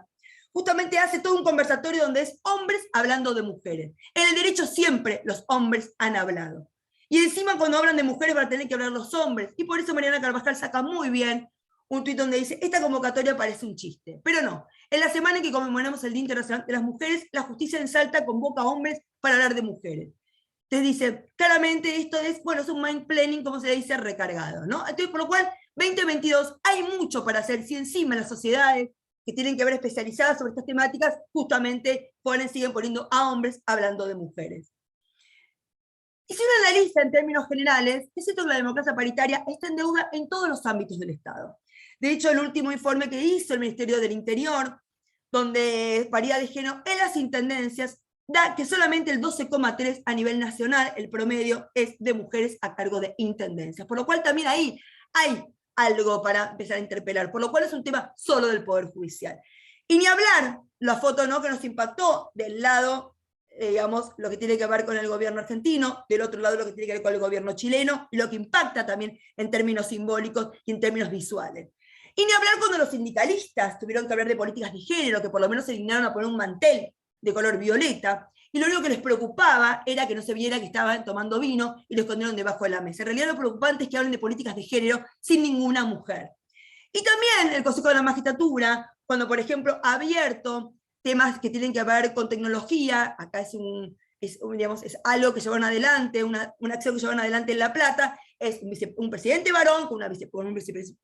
Justamente hace todo un conversatorio donde es hombres hablando de mujeres. En el derecho siempre los hombres han hablado. Y encima cuando hablan de mujeres van a tener que hablar los hombres. Y por eso Mariana Carvajal saca muy bien un tuit donde dice, esta convocatoria parece un chiste. Pero no, en la semana en que conmemoramos el Día Internacional de las Mujeres, la justicia en Salta convoca a hombres para hablar de mujeres. Entonces dice, claramente esto es, bueno, es un mind planning, como se le dice, recargado, ¿no? Entonces, por lo cual, 2022, hay mucho para hacer. Si encima las sociedades que tienen que ver especializadas sobre estas temáticas, justamente siguen poniendo a hombres hablando de mujeres. Y si uno analiza en términos generales, es cierto que la democracia paritaria está en deuda en todos los ámbitos del Estado. De hecho, el último informe que hizo el Ministerio del Interior, donde paridad de género en las intendencias, da que solamente el 12,3 a nivel nacional, el promedio, es de mujeres a cargo de intendencias. Por lo cual también ahí hay algo para empezar a interpelar, por lo cual es un tema solo del Poder Judicial. Y ni hablar la foto, ¿no?, que nos impactó del lado, digamos, lo que tiene que ver con el gobierno argentino, del otro lado lo que tiene que ver con el gobierno chileno, y lo que impacta también en términos simbólicos y en términos visuales. Y ni hablar cuando los sindicalistas tuvieron que hablar de políticas de género, que por lo menos se dignaron a poner un mantel de color violeta, y lo único que les preocupaba era que no se viera que estaban tomando vino y lo escondieron debajo de la mesa. En realidad lo preocupante es que hablen de políticas de género sin ninguna mujer. Y también el Consejo de la Magistratura, cuando por ejemplo ha abierto temas que tienen que ver con tecnología, acá es algo que llevaron adelante, una acción que llevaron adelante en La Plata, es un presidente varón, con un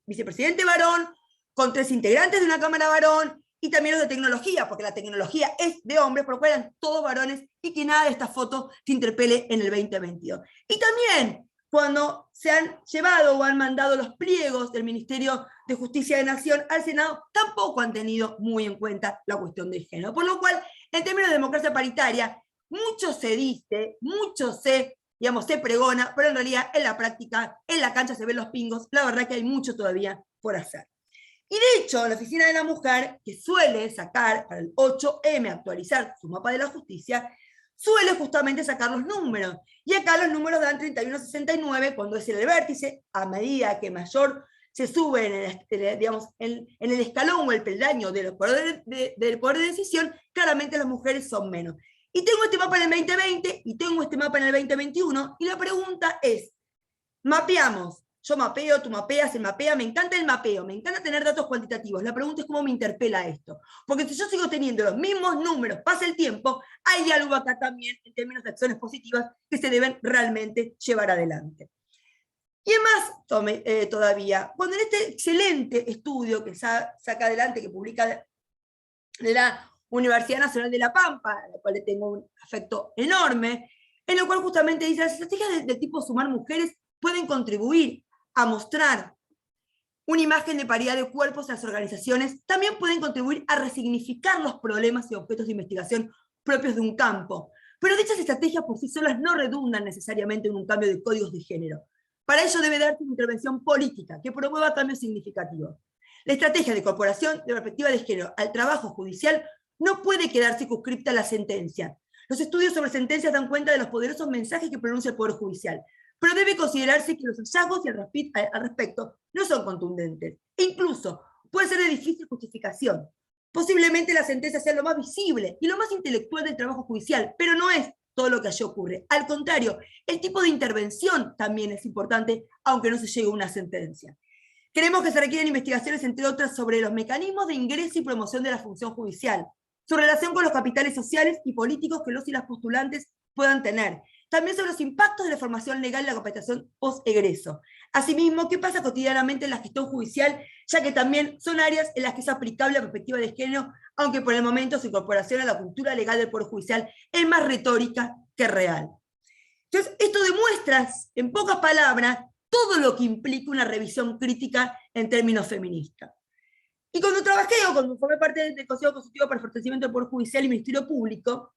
vicepresidente varón, con 3 integrantes de una cámara varón, y también los de tecnología, porque la tecnología es de hombres, por lo cual eran todos varones, y que nada de esta foto se interpele en el 2022. Y también, cuando se han llevado o han mandado los pliegos del Ministerio de Justicia de Nación al Senado, tampoco han tenido muy en cuenta la cuestión del género. Por lo cual, en términos de democracia paritaria, mucho se dice, mucho se pregona, pero en realidad en la práctica, en la cancha se ven los pingos, la verdad que hay mucho todavía por hacer. Y de hecho, la Oficina de la Mujer, que suele sacar para el 8M, actualizar su mapa de la justicia, suele justamente sacar los números. Y acá los números dan 31,69 cuando es el vértice, a medida que mayor se sube en el escalón o el peldaño del poder de decisión, claramente las mujeres son menos. Y tengo este mapa en el 2020 y tengo este mapa en el 2021, y la pregunta es, mapeamos. yo mapeo, tú mapeas, él mapea, me encanta el mapeo, me encanta tener datos cuantitativos. La pregunta es cómo me interpela esto. Porque si yo sigo teniendo los mismos números, pasa el tiempo, hay algo acá también en términos de acciones positivas que se deben realmente llevar adelante. Y es más todavía, cuando en este excelente estudio que saca adelante, que publica la Universidad Nacional de La Pampa, a la cual le tengo un afecto enorme, en lo cual justamente dice, las estrategias de tipo sumar mujeres pueden contribuir a mostrar una imagen de paridad de cuerpos en las organizaciones, también pueden contribuir a resignificar los problemas y objetos de investigación propios de un campo. Pero dichas estrategias por sí solas no redundan necesariamente en un cambio de códigos de género. Para ello debe darse una intervención política que promueva cambios significativos. La estrategia de incorporación de perspectiva de género al trabajo judicial no puede quedar circunscripta a la sentencia. Los estudios sobre sentencias dan cuenta de los poderosos mensajes que pronuncia el Poder Judicial, pero debe considerarse que los hallazgos al respecto no son contundentes. E incluso puede ser de difícil justificación. Posiblemente la sentencia sea lo más visible y lo más intelectual del trabajo judicial, pero no es todo lo que allí ocurre. Al contrario, el tipo de intervención también es importante, aunque no se llegue a una sentencia. Creemos que se requieren investigaciones, entre otras, sobre los mecanismos de ingreso y promoción de la función judicial, su relación con los capitales sociales y políticos que los y las postulantes puedan tener, también sobre los impactos de la formación legal y la capacitación post-egreso. Asimismo, qué pasa cotidianamente en la gestión judicial, ya que también son áreas en las que es aplicable la perspectiva de género, aunque por el momento su incorporación a la cultura legal del Poder Judicial es más retórica que real. Entonces, esto demuestra, en pocas palabras, todo lo que implica una revisión crítica en términos feministas. Y cuando trabajé o cuando formé parte del Consejo Consultivo para el Fortalecimiento del Poder Judicial y Ministerio Público,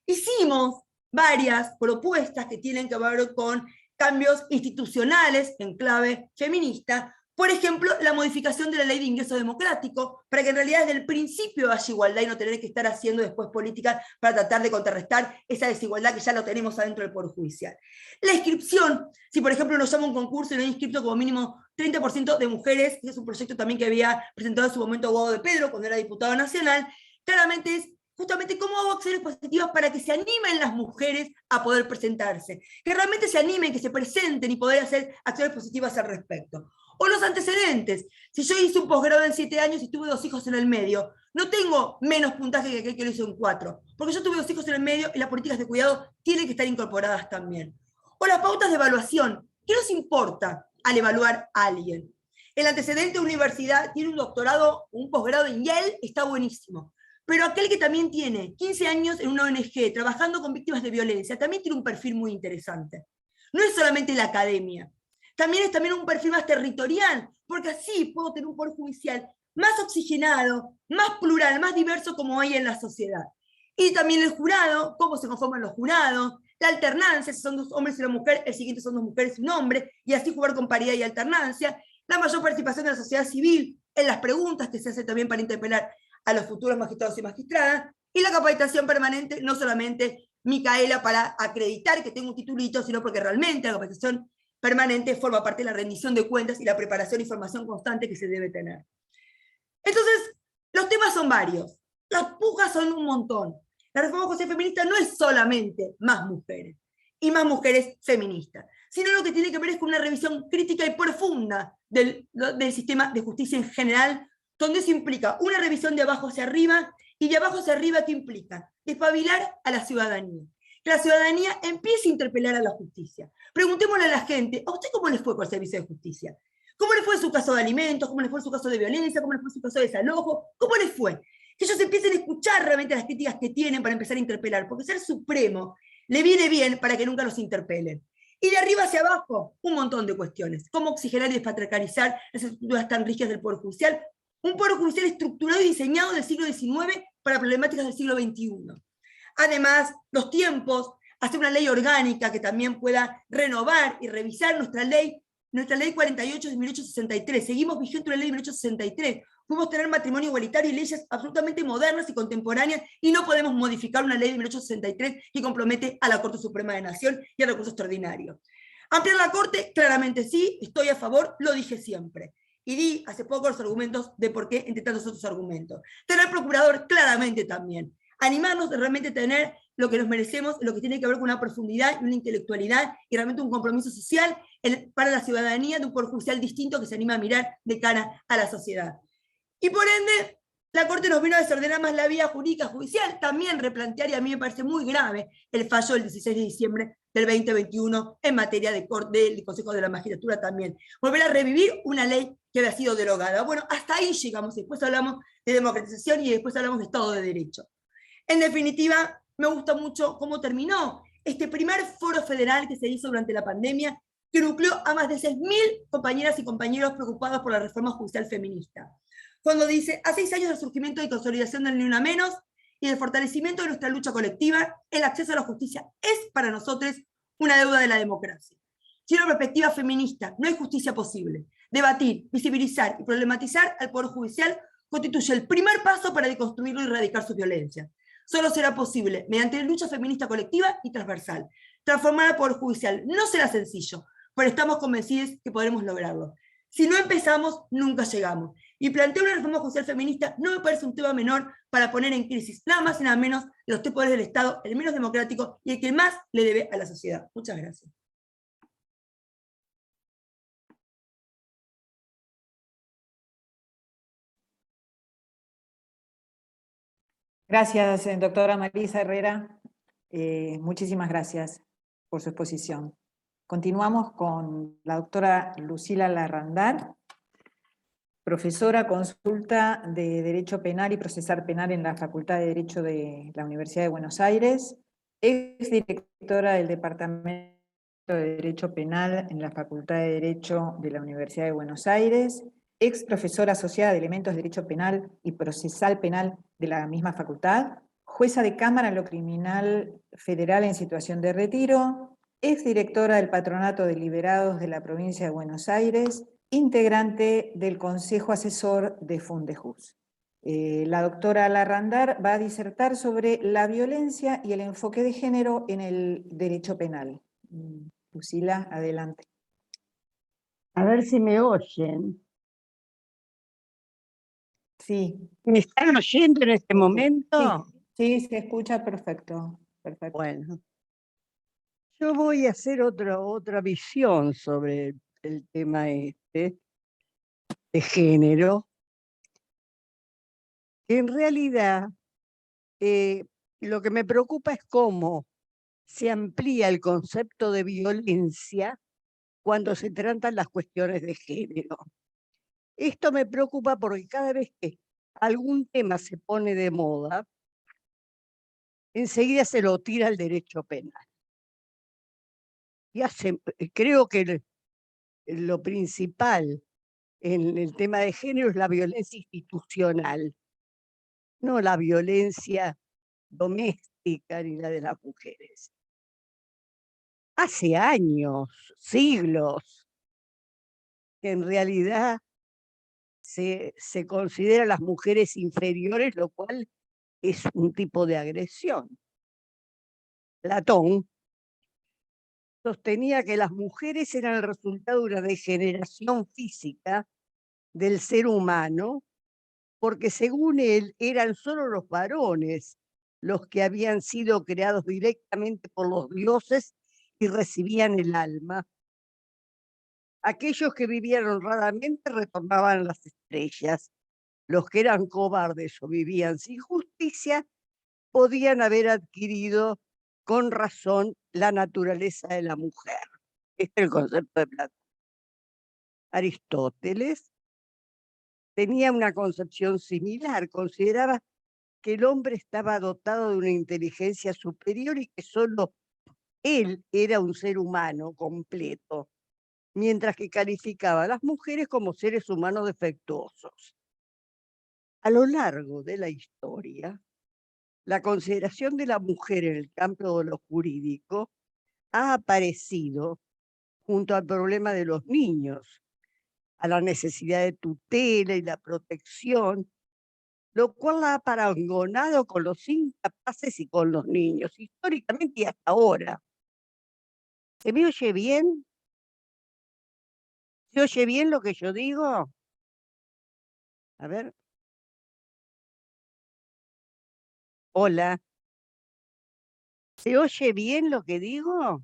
hicimos varias propuestas que tienen que ver con cambios institucionales en clave feminista. Por ejemplo, la modificación de la Ley de Ingreso Democrático, para que en realidad desde el principio haya igualdad y no tener que estar haciendo después política para tratar de contrarrestar esa desigualdad que ya lo tenemos adentro del Poder Judicial. La inscripción, si por ejemplo nos llama un concurso y no hay inscrito como mínimo 30% de mujeres, que es un proyecto también que había presentado en su momento Guado de Pedro cuando era diputado nacional, claramente es justamente cómo hago acciones positivas para que se animen las mujeres a poder presentarse, que realmente se animen, que se presenten y poder hacer acciones positivas al respecto. O los antecedentes. Si yo hice un posgrado en 7 años y tuve 2 hijos en el medio, no tengo menos puntaje que aquel que lo hizo en 4, porque yo tuve 2 hijos en el medio y las políticas de cuidado tienen que estar incorporadas también. O las pautas de evaluación. ¿Qué nos importa al evaluar a alguien? El antecedente de universidad tiene un doctorado, un posgrado en Yale, está buenísimo. Pero aquel que también tiene 15 años en una ONG, trabajando con víctimas de violencia, también tiene un perfil muy interesante. No es solamente la academia, también es un perfil más territorial, porque así puedo tener un poder judicial más oxigenado, más plural, más diverso como hay en la sociedad. Y también el jurado, cómo se conforman los jurados, la alternancia, si son 2 hombres y una mujer, el siguiente son 2 mujeres y un hombre, y así jugar con paridad y alternancia, la mayor participación de la sociedad civil en las preguntas que se hacen también para interpelar a los futuros magistrados y magistradas, y la capacitación permanente, no solamente Micaela para acreditar que tengo un titulito, sino porque realmente la capacitación permanente forma parte de la rendición de cuentas y la preparación y formación constante que se debe tener. Entonces, los temas son varios, las pujas son un montón. La reforma judicial feminista no es solamente más mujeres, y más mujeres feministas, sino lo que tiene que ver es con una revisión crítica y profunda del sistema de justicia en general, donde eso implica una revisión de abajo hacia arriba, y de abajo hacia arriba, ¿qué implica? Despabilar a la ciudadanía. Que la ciudadanía empiece a interpelar a la justicia. Preguntémosle a la gente, ¿a usted cómo le fue con el servicio de justicia? ¿Cómo le fue en su caso de alimentos? ¿Cómo le fue en su caso de violencia? ¿Cómo le fue en su caso de desalojo? ¿Cómo le fue? Que ellos empiecen a escuchar realmente las críticas que tienen para empezar a interpelar, porque ser supremo le viene bien para que nunca los interpelen. Y de arriba hacia abajo, un montón de cuestiones. Cómo oxigenar y despatriarcalizar las estructuras tan rígidas del Poder Judicial. Un Poder Judicial estructurado y diseñado del siglo XIX para problemáticas del siglo XXI. Además, los tiempos, hacer una ley orgánica que también pueda renovar y revisar nuestra ley 48 de 1863. Seguimos vigente una ley de 1863. Podemos tener matrimonio igualitario y leyes absolutamente modernas y contemporáneas, y no podemos modificar una ley de 1863 que compromete a la Corte Suprema de Nación y al recurso extraordinario. Ampliar la Corte, claramente sí, estoy a favor, lo dije siempre. Y di hace poco los argumentos de por qué, entre tantos otros argumentos. Tener procurador, claramente también. Animarnos de realmente tener lo que nos merecemos, lo que tiene que ver con una profundidad y una intelectualidad y realmente un compromiso social para la ciudadanía de un poder judicial distinto que se anima a mirar de cara a la sociedad. Y por ende, la Corte nos vino a desordenar más la vía jurídica judicial, también replantear, y a mí me parece muy grave, el fallo del 16 de diciembre del 2021 en materia del Consejo de la Magistratura también. Volver a revivir una ley que había sido derogada. Bueno, hasta ahí llegamos, después hablamos de democratización y después hablamos de Estado de Derecho. En definitiva, me gusta mucho cómo terminó este primer foro federal que se hizo durante la pandemia, que nucleó a más de 6.000 compañeras y compañeros preocupados por la reforma judicial feminista. Cuando dice, a 6 años del surgimiento y consolidación del Ni Una Menos y del fortalecimiento de nuestra lucha colectiva, el acceso a la justicia es para nosotros una deuda de la democracia. Sin una perspectiva feminista no hay justicia posible. Debatir, visibilizar y problematizar al Poder Judicial constituye el primer paso para deconstruirlo y erradicar su violencia. Solo será posible mediante la lucha feminista colectiva y transversal. Transformar al Poder Judicial no será sencillo, pero estamos convencidos que podremos lograrlo. Si no empezamos, nunca llegamos. Y plantear una reforma judicial feminista no me parece un tema menor para poner en crisis nada más y nada menos de los tres poderes del Estado, el menos democrático y el que más le debe a la sociedad. Muchas gracias. Gracias, doctora Marisa Herrera. Muchísimas gracias por su exposición. Continuamos con la doctora Lucila Larrandar, profesora consulta de Derecho Penal y Procesal Penal en la Facultad de Derecho de la Universidad de Buenos Aires, exdirectora del Departamento de Derecho Penal en la Facultad de Derecho de la Universidad de Buenos Aires, ex profesora asociada de Elementos de Derecho Penal y Procesal Penal de la misma facultad, jueza de Cámara en lo Criminal Federal en situación de retiro, exdirectora del Patronato de Liberados de la Provincia de Buenos Aires, integrante del Consejo Asesor de Fundejuz. La doctora Larrandar va a disertar sobre la violencia y el enfoque de género en el derecho penal. Lucila, adelante. A ver si me oyen. Sí. ¿Me están oyendo en este momento? Sí, se escucha perfecto. Perfecto. Bueno, yo voy a hacer otra visión sobre el tema de género, que en realidad lo que me preocupa es cómo se amplía el concepto de violencia cuando se tratan las cuestiones de género. Esto me preocupa porque cada vez que algún tema se pone de moda, enseguida se lo tira al derecho penal. Creo que lo principal en el tema de género es la violencia institucional, no la violencia doméstica ni la de las mujeres. Hace años, siglos, que en realidad se considera a las mujeres inferiores, lo cual es un tipo de agresión. Platón sostenía que las mujeres eran el resultado de una degeneración física del ser humano, porque según él eran solo los varones los que habían sido creados directamente por los dioses y recibían el alma. Aquellos que vivían honradamente retornaban a las estrellas. Los que eran cobardes o vivían sin justicia podían haber adquirido con razón la naturaleza de la mujer. Este es el concepto de Platón. Aristóteles tenía una concepción similar, consideraba que el hombre estaba dotado de una inteligencia superior y que solo él era un ser humano completo, mientras que calificaba a las mujeres como seres humanos defectuosos. A lo largo de la historia, la consideración de la mujer en el campo de lo jurídico ha aparecido junto al problema de los niños, a la necesidad de tutela y la protección, lo cual la ha parangonado con los incapaces y con los niños, históricamente y hasta ahora. ¿Se me oye bien? ¿Se oye bien lo que yo digo? A ver. Hola. ¿Se oye bien lo que digo?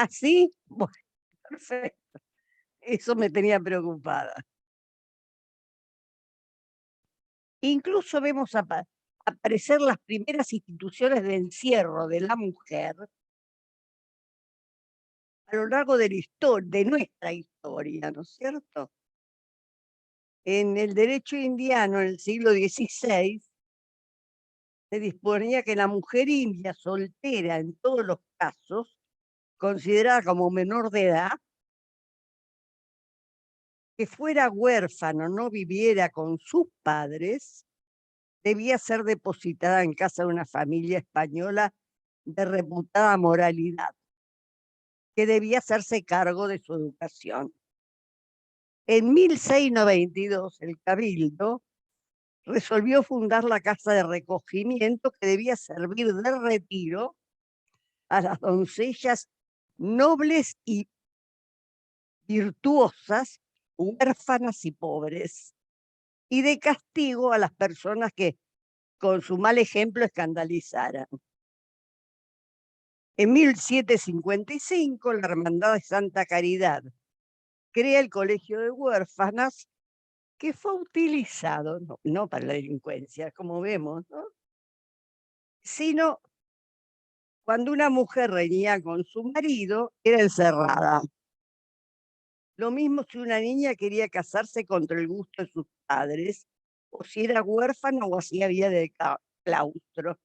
¿Sí? Bueno, perfecto. Eso me tenía preocupada. Incluso vemos aparecer las primeras instituciones de encierro de la mujer a lo largo de de nuestra historia, ¿no es cierto? En el derecho indiano, en el siglo XVI, se disponía que la mujer india soltera, en todos los casos, considerada como menor de edad, que fuera huérfano, no viviera con sus padres, debía ser depositada en casa de una familia española de reputada moralidad, que debía hacerse cargo de su educación. En 1692, el Cabildo resolvió fundar la casa de recogimiento que debía servir de retiro a las doncellas nobles y virtuosas, huérfanas y pobres, y de castigo a las personas que con su mal ejemplo escandalizaran. En 1755, la Hermandad de Santa Caridad crea el Colegio de Huérfanas, que fue utilizado, no para la delincuencia, como vemos, ¿no?, sino cuando una mujer reñía con su marido, era encerrada. Lo mismo si una niña quería casarse contra el gusto de sus padres, o si era huérfana o hacía vida de claustro.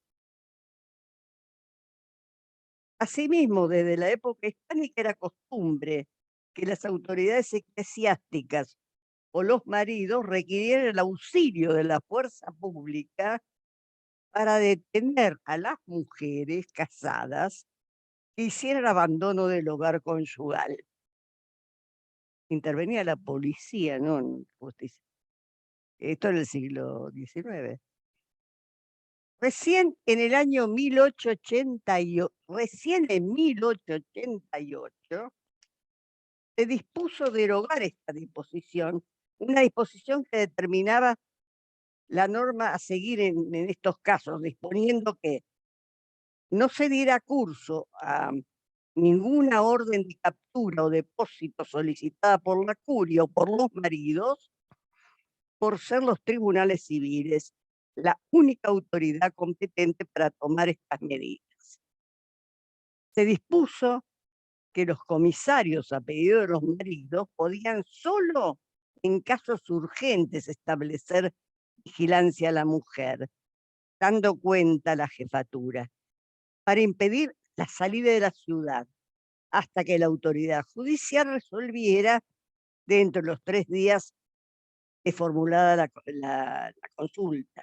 Asimismo, desde la época hispánica era costumbre que las autoridades eclesiásticas o los maridos requirieran el auxilio de la fuerza pública para detener a las mujeres casadas que hicieran abandono del hogar conyugal. Intervenía la policía, ¿no? En justicia. Esto en el siglo XIX. Recién en el año 1888, recién en 1888, se dispuso derogar esta disposición, una disposición que determinaba la norma a seguir en estos casos, disponiendo que no se diera curso a ninguna orden de captura o depósito solicitada por la curia o por los maridos, por ser los tribunales civiles la única autoridad competente para tomar estas medidas. Se dispuso que los comisarios a pedido de los maridos podían solo en casos urgentes establecer vigilancia a la mujer, dando cuenta a la jefatura, para impedir la salida de la ciudad, hasta que la autoridad judicial resolviera dentro de los 3 días de formulada la consulta.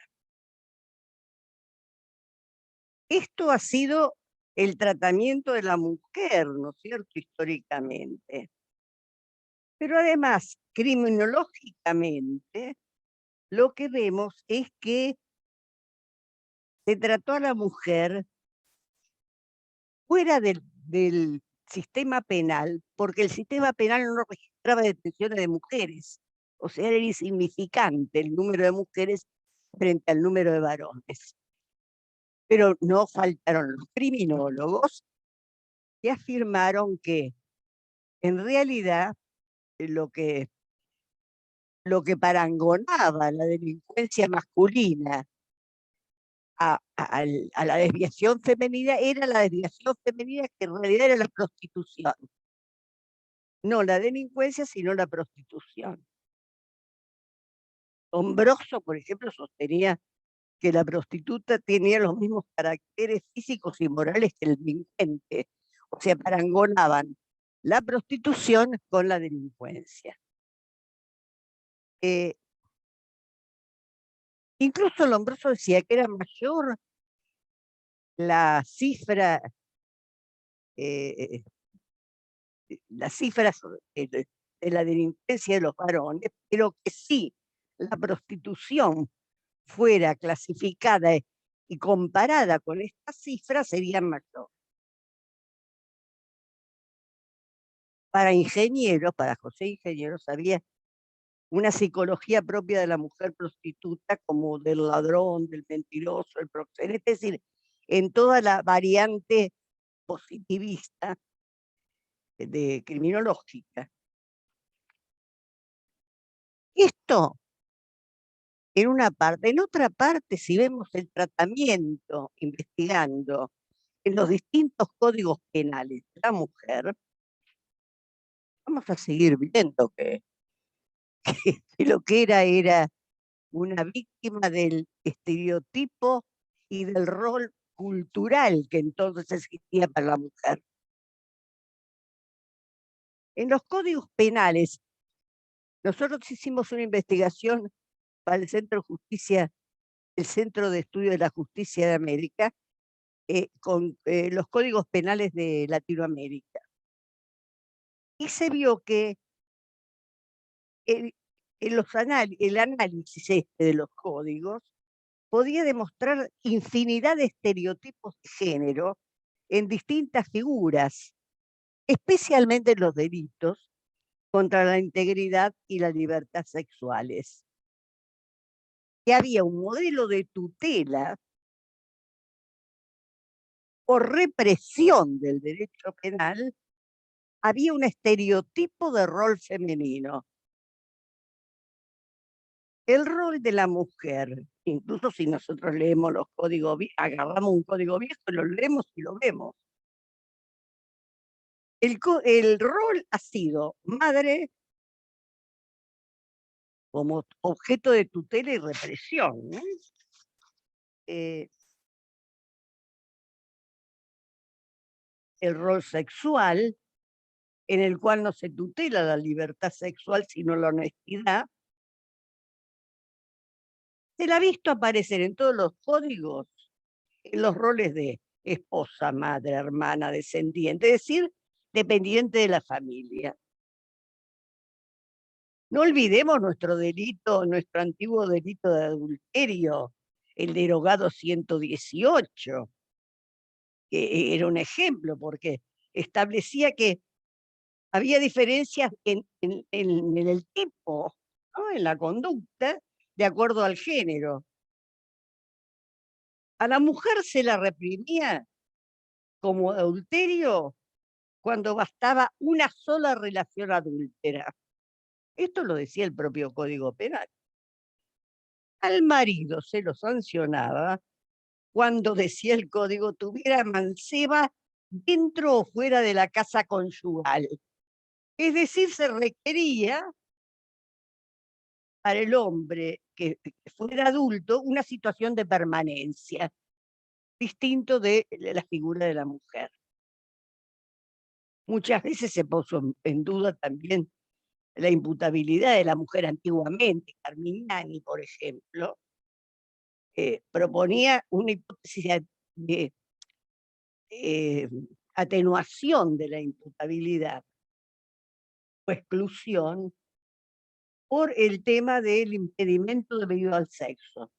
Esto ha sido el tratamiento de la mujer, ¿no es cierto?, históricamente. Pero además, criminológicamente, lo que vemos es que se trató a la mujer fuera del sistema penal, porque el sistema penal no registraba detenciones de mujeres. O sea, era insignificante el número de mujeres frente al número de varones. Pero no faltaron los criminólogos que afirmaron que en realidad lo que parangonaba la delincuencia masculina a la desviación femenina era la desviación femenina, que en realidad era la prostitución. No la delincuencia, sino la prostitución. Lombroso, por ejemplo, sostenía que la prostituta tenía los mismos caracteres físicos y morales que el delincuente. O sea, parangonaban la prostitución con la delincuencia. Incluso Lombroso decía que era mayor la cifra, las cifras de la delincuencia de los varones, pero que sí la prostitución fuera clasificada y comparada con estas cifras serían mayor. Para Ingeniero, para José Ingeniero, sabía una psicología propia de la mujer prostituta, como del ladrón, del mentiroso, el proxeneta, es decir, en toda la variante positivista de criminológica. Esto en una parte. En otra parte, si vemos el tratamiento investigando en los distintos códigos penales de la mujer, vamos a seguir viendo que lo que era una víctima del estereotipo y del rol cultural que entonces existía para la mujer. En los códigos penales, nosotros hicimos una investigación para el Centro de Justicia, el Centro de Estudio de la Justicia de América, con los códigos penales de Latinoamérica. Y se vio que el análisis de los códigos podía demostrar infinidad de estereotipos de género en distintas figuras, especialmente en los delitos contra la integridad y la libertad sexuales. Que había un modelo de tutela o represión del derecho penal, había un estereotipo de rol femenino. El rol de la mujer, incluso si nosotros leemos los códigos, agarramos un código viejo, lo leemos y lo vemos. El rol ha sido madre como objeto de tutela y represión, ¿no? El rol sexual, en el cual no se tutela la libertad sexual, sino la honestidad, se la ha visto aparecer en todos los códigos, en los roles de esposa, madre, hermana, descendiente, es decir, dependiente de la familia. No olvidemos nuestro delito, nuestro antiguo delito de adulterio, el derogado 118, que era un ejemplo, porque establecía que había diferencias en el tipo, ¿no? En la conducta, de acuerdo al género. A la mujer se la reprimía como adulterio cuando bastaba una sola relación adúltera. Esto lo decía el propio Código Penal. Al marido se lo sancionaba cuando, decía el código, tuviera manceba dentro o fuera de la casa conyugal. Es decir, se requería para el hombre que fuera adulto una situación de permanencia, distinto de la figura de la mujer. Muchas veces se puso en duda también la imputabilidad de la mujer antiguamente. Carminani, por ejemplo, proponía una hipótesis de atenuación de la imputabilidad o exclusión por el tema del impedimento debido al sexo.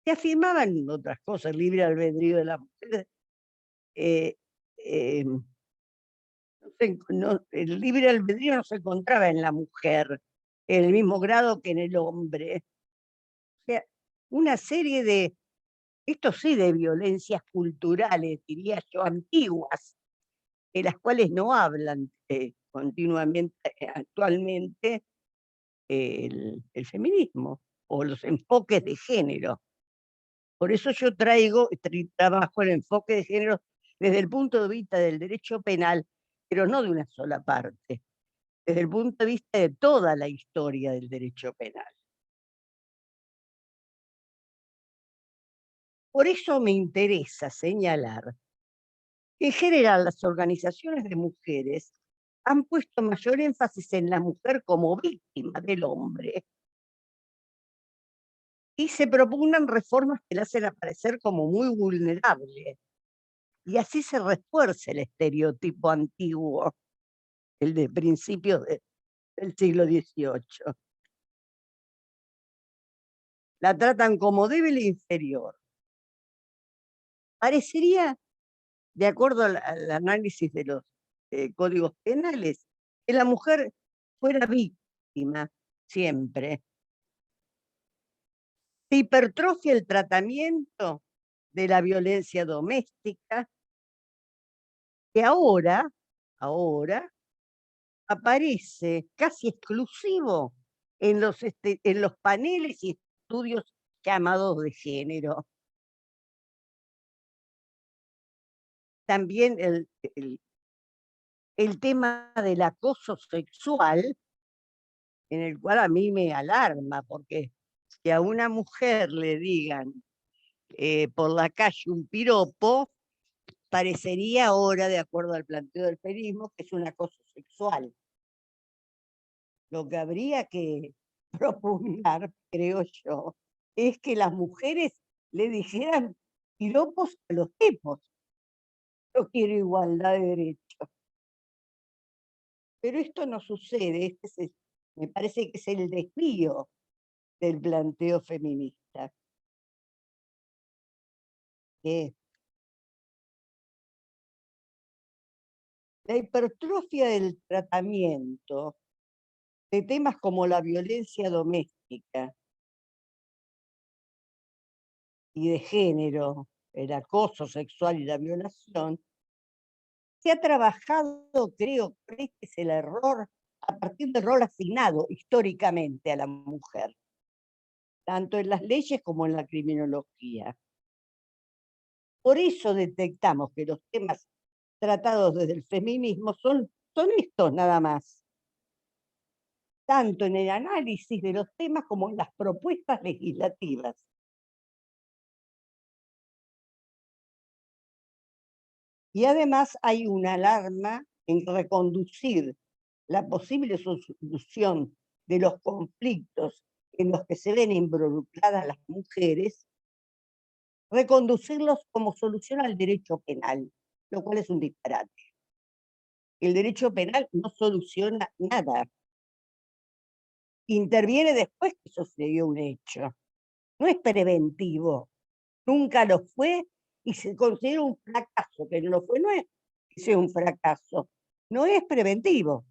Se afirmaban otras cosas, el libre albedrío de la mujer. El libre albedrío no se encontraba en la mujer en el mismo grado que en el hombre. O sea, una serie de, esto sí, de violencias culturales, diría yo, antiguas, de las cuales no hablan continuamente, actualmente, el feminismo o los enfoques de género. Por eso yo trabajo el enfoque de género desde el punto de vista del derecho penal, pero no de una sola parte, desde el punto de vista de toda la historia del derecho penal. Por eso me interesa señalar que en general las organizaciones de mujeres han puesto mayor énfasis en la mujer como víctima del hombre y se propugnan reformas que la hacen aparecer como muy vulnerable. Y así se refuerza el estereotipo antiguo, el de principios del siglo XVIII. La tratan como débil e inferior. Parecería, de acuerdo al análisis de los códigos penales, que la mujer fuera víctima víctima, siempre. Se hipertrofia el tratamiento de la violencia doméstica, que ahora aparece casi exclusivo en los paneles y estudios llamados de género. También el tema del acoso sexual, en el cual a mí me alarma, porque si a una mujer le digan por la calle un piropo, parecería ahora, de acuerdo al planteo del feminismo, que es un acoso sexual. Lo que habría que propugnar, creo yo, es que las mujeres le dijeran piropos a los tipos. Yo quiero igualdad de derechos. Pero esto no sucede, me parece que es el desvío del planteo feminista. La hipertrofia del tratamiento de temas como la violencia doméstica y de género, el acoso sexual y la violación, se ha trabajado, creo que es el error, a partir del rol asignado históricamente a la mujer, tanto en las leyes como en la criminología. Por eso detectamos que los temas tratados desde el feminismo son estos nada más, tanto en el análisis de los temas como en las propuestas legislativas. Y además hay una alarma en reconducir la posible solución de los conflictos en los que se ven involucradas las mujeres, reconducirlos como solución al derecho penal, lo cual es un disparate. El derecho penal no soluciona nada. Interviene después que sucedió un hecho. No es preventivo. Nunca lo fue y se considera un fracaso, que no lo fue. No es que sea un fracaso. No es preventivo.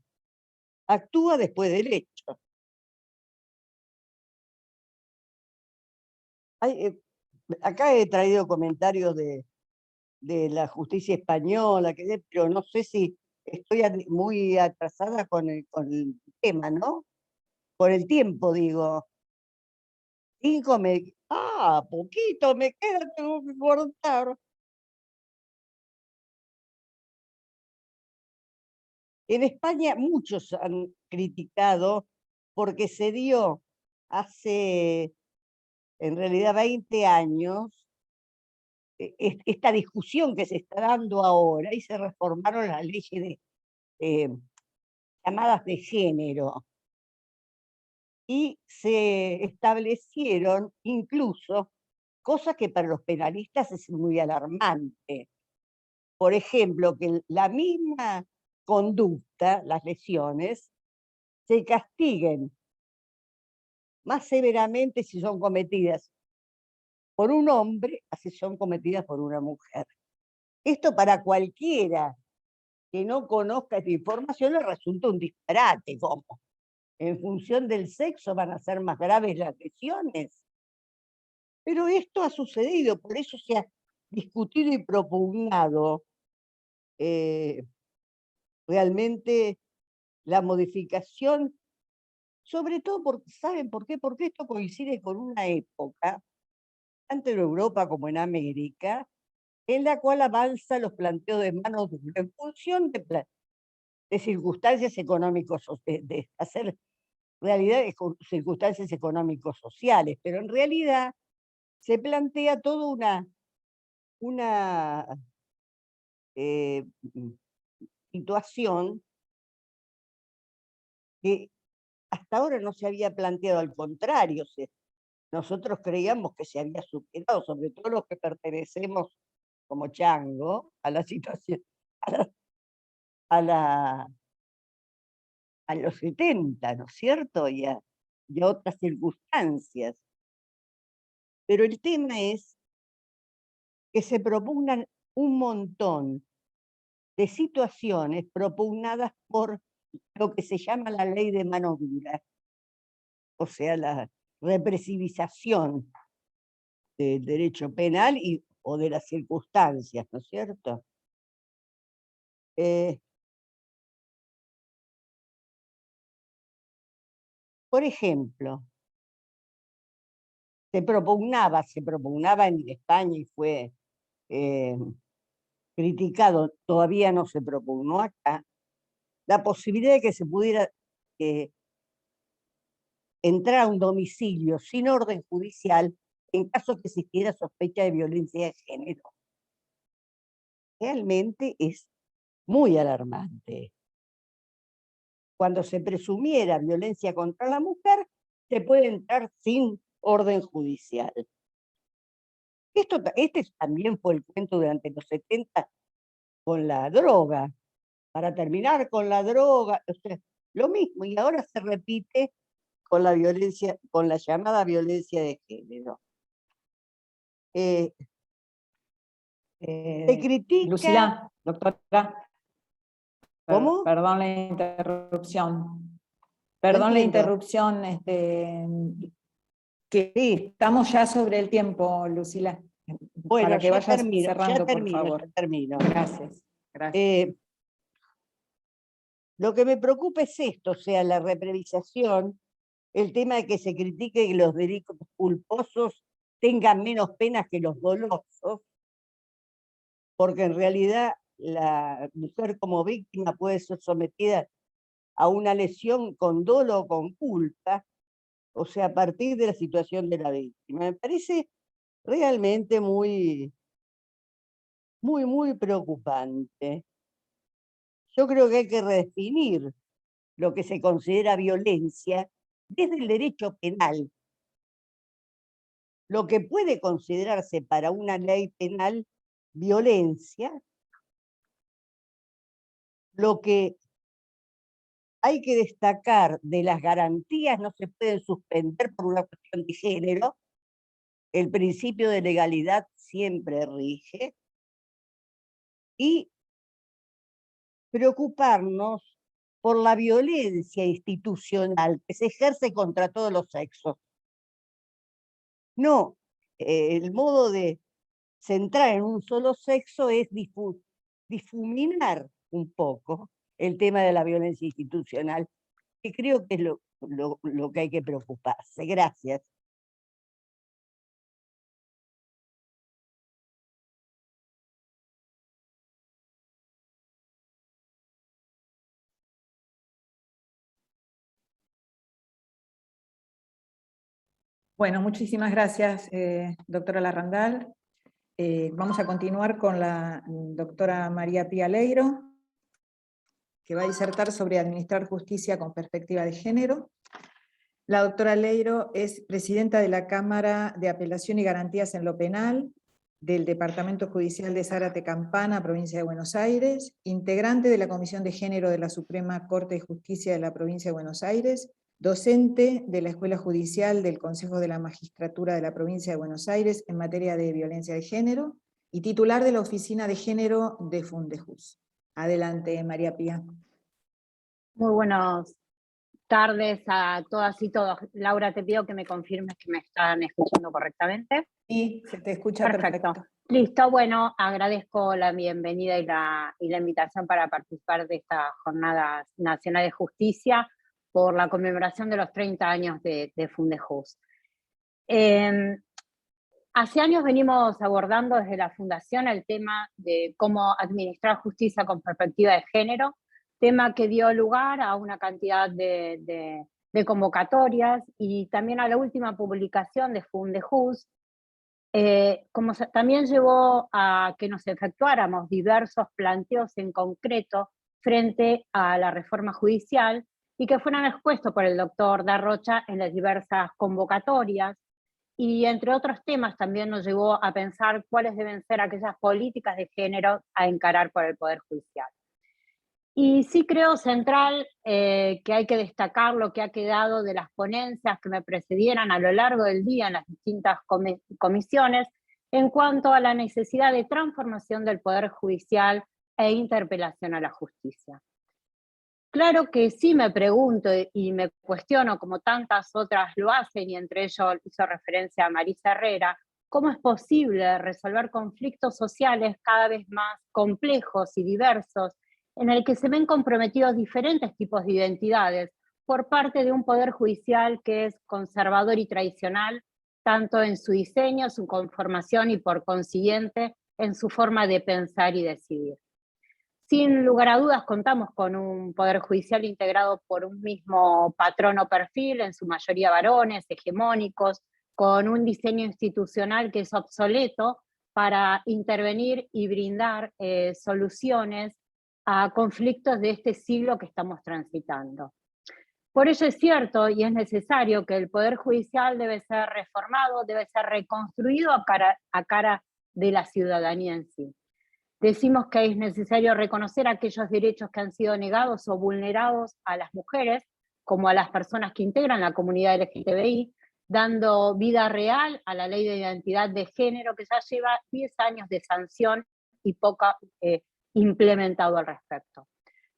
Actúa después del hecho. Acá he traído comentarios de la justicia española, pero no sé si estoy muy atrasada con el tema, ¿no? Por el tiempo, digo. 5 poquito me queda, tengo que cortar. En España muchos han criticado porque se dio hace, en realidad, 20 años, esta discusión que se está dando ahora, y se reformaron las leyes llamadas de género. Y se establecieron incluso cosas que para los penalistas es muy alarmante. Por ejemplo, que la misma conducta, las lesiones, se castiguen más severamente si son cometidas por un hombre, así son cometidas por una mujer. Esto para cualquiera que no conozca esta información le resulta un disparate, como en función del sexo van a ser más graves las lesiones. Pero esto ha sucedido, por eso se ha discutido y propugnado realmente la modificación, sobre todo porque, ¿saben por qué? Porque esto coincide con una época, tanto en Europa como en América, en la cual avanza los planteos de mano dura en función de circunstancias económicos, de hacer realidades con circunstancias económicos sociales, pero en realidad se plantea toda una situación que hasta ahora no se había planteado, al contrario, nosotros creíamos que se había superado, sobre todo los que pertenecemos como chango a la situación, a los 70, ¿no es cierto? Y a otras circunstancias. Pero el tema es que se propugnan un montón de situaciones propugnadas por lo que se llama la ley de mano dura. o sea, la represivización del derecho penal o de las circunstancias, ¿no es cierto? Por ejemplo, se propugnaba en España y fue criticado, todavía no se propugnó acá, la posibilidad de que se pudiera entrar a un domicilio sin orden judicial en caso que existiera sospecha de violencia de género. Realmente es muy alarmante. Cuando se presumiera violencia contra la mujer, se puede entrar sin orden judicial. Este también fue el cuento durante los 70 con la droga. Para terminar con la droga, o sea, lo mismo, y ahora se repite con la violencia, con la llamada violencia de género. Se critica. Lucila, doctora. ¿Cómo? Perdón la interrupción. No Perdón la entiendo. interrupción, que estamos ya sobre el tiempo, Lucila. Bueno, para que ya vayas termino, cerrando, ya por favor. termino. Gracias. Gracias. Lo que me preocupa es esto, o sea, la reprevisación, el tema de que se critique que los delitos culposos tengan menos penas que los dolosos, porque en realidad la mujer como víctima puede ser sometida a una lesión con dolo o con culpa, o sea, a partir de la situación de la víctima. Me parece realmente muy preocupante. Yo creo que hay que redefinir lo que se considera violencia desde el derecho penal. Lo que puede considerarse para una ley penal violencia, lo que hay que destacar de las garantías no se pueden suspender por una cuestión de género, el principio de legalidad siempre rige, y preocuparnos por la violencia institucional que se ejerce contra todos los sexos. No, el modo de centrar en un solo sexo es difuminar un poco el tema de la violencia institucional, que creo que es lo que hay que preocuparse. Gracias. Bueno, muchísimas gracias, doctora Larrandal. Vamos a continuar con la doctora María Pía Leiro, que va a disertar sobre administrar justicia con perspectiva de género. La doctora Leiro es presidenta de la Cámara de Apelación y Garantías en lo Penal del Departamento Judicial de Zárate Campana, provincia de Buenos Aires, integrante de la Comisión de Género de la Suprema Corte de Justicia de la provincia de Buenos Aires, docente de la Escuela Judicial del Consejo de la Magistratura de la provincia de Buenos Aires en materia de violencia de género, y titular de la Oficina de Género de Fundejus. Adelante, María Pía. Muy buenas tardes a todas y todos. Laura, te pido que me confirmes que me están escuchando correctamente. Sí, se te escucha perfecto. Listo, bueno, agradezco la bienvenida y la invitación para participar de esta Jornada Nacional de Justicia por la conmemoración de los 30 años de Fundejus. Hace años venimos abordando desde la Fundación el tema de cómo administrar justicia con perspectiva de género, tema que dio lugar a una cantidad de convocatorias y también a la última publicación de Fundejus, también llevó a que nos efectuáramos diversos planteos en concreto frente a la reforma judicial y que fueron expuestos por el doctor Darrocha en las diversas convocatorias, y entre otros temas también nos llevó a pensar cuáles deben ser aquellas políticas de género a encarar por el Poder Judicial. Y sí creo central que hay que destacar lo que ha quedado de las ponencias que me precedieran a lo largo del día en las distintas comisiones en cuanto a la necesidad de transformación del Poder Judicial e interpelación a la justicia. Claro que sí me pregunto y me cuestiono, como tantas otras lo hacen, y entre ellos hizo referencia a Marisa Herrera, cómo es posible resolver conflictos sociales cada vez más complejos y diversos, en el que se ven comprometidos diferentes tipos de identidades por parte de un poder judicial que es conservador y tradicional, tanto en su diseño, su conformación y por consiguiente en su forma de pensar y decidir. Sin lugar a dudas, contamos con un poder judicial integrado por un mismo patrón o perfil, en su mayoría varones, hegemónicos, con un diseño institucional que es obsoleto para intervenir y brindar soluciones a conflictos de este siglo que estamos transitando. Por ello es cierto y es necesario que el Poder Judicial debe ser reformado, debe ser reconstruido a cara de la ciudadanía en sí. Decimos que es necesario reconocer aquellos derechos que han sido negados o vulnerados a las mujeres, como a las personas que integran la comunidad LGTBI, dando vida real a la Ley de Identidad de Género, que ya lleva 10 años de sanción y poca implementado al respecto.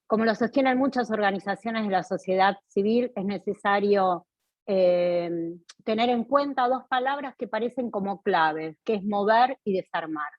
Como lo sostienen muchas organizaciones de la sociedad civil, es necesario tener en cuenta dos palabras que parecen como claves, que es mover y desarmar.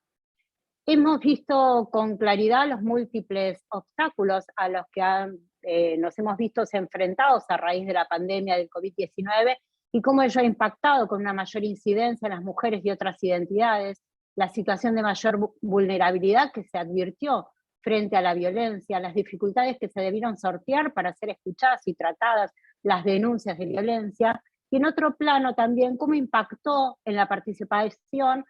Hemos visto con claridad los múltiples obstáculos a los que nos hemos visto enfrentados a raíz de la pandemia del COVID-19 y cómo ello ha impactado con una mayor incidencia en las mujeres y otras identidades, la situación de mayor vulnerabilidad que se advirtió frente a la violencia, las dificultades que se debieron sortear para ser escuchadas y tratadas las denuncias de violencia, y en otro plano también cómo impactó en la participación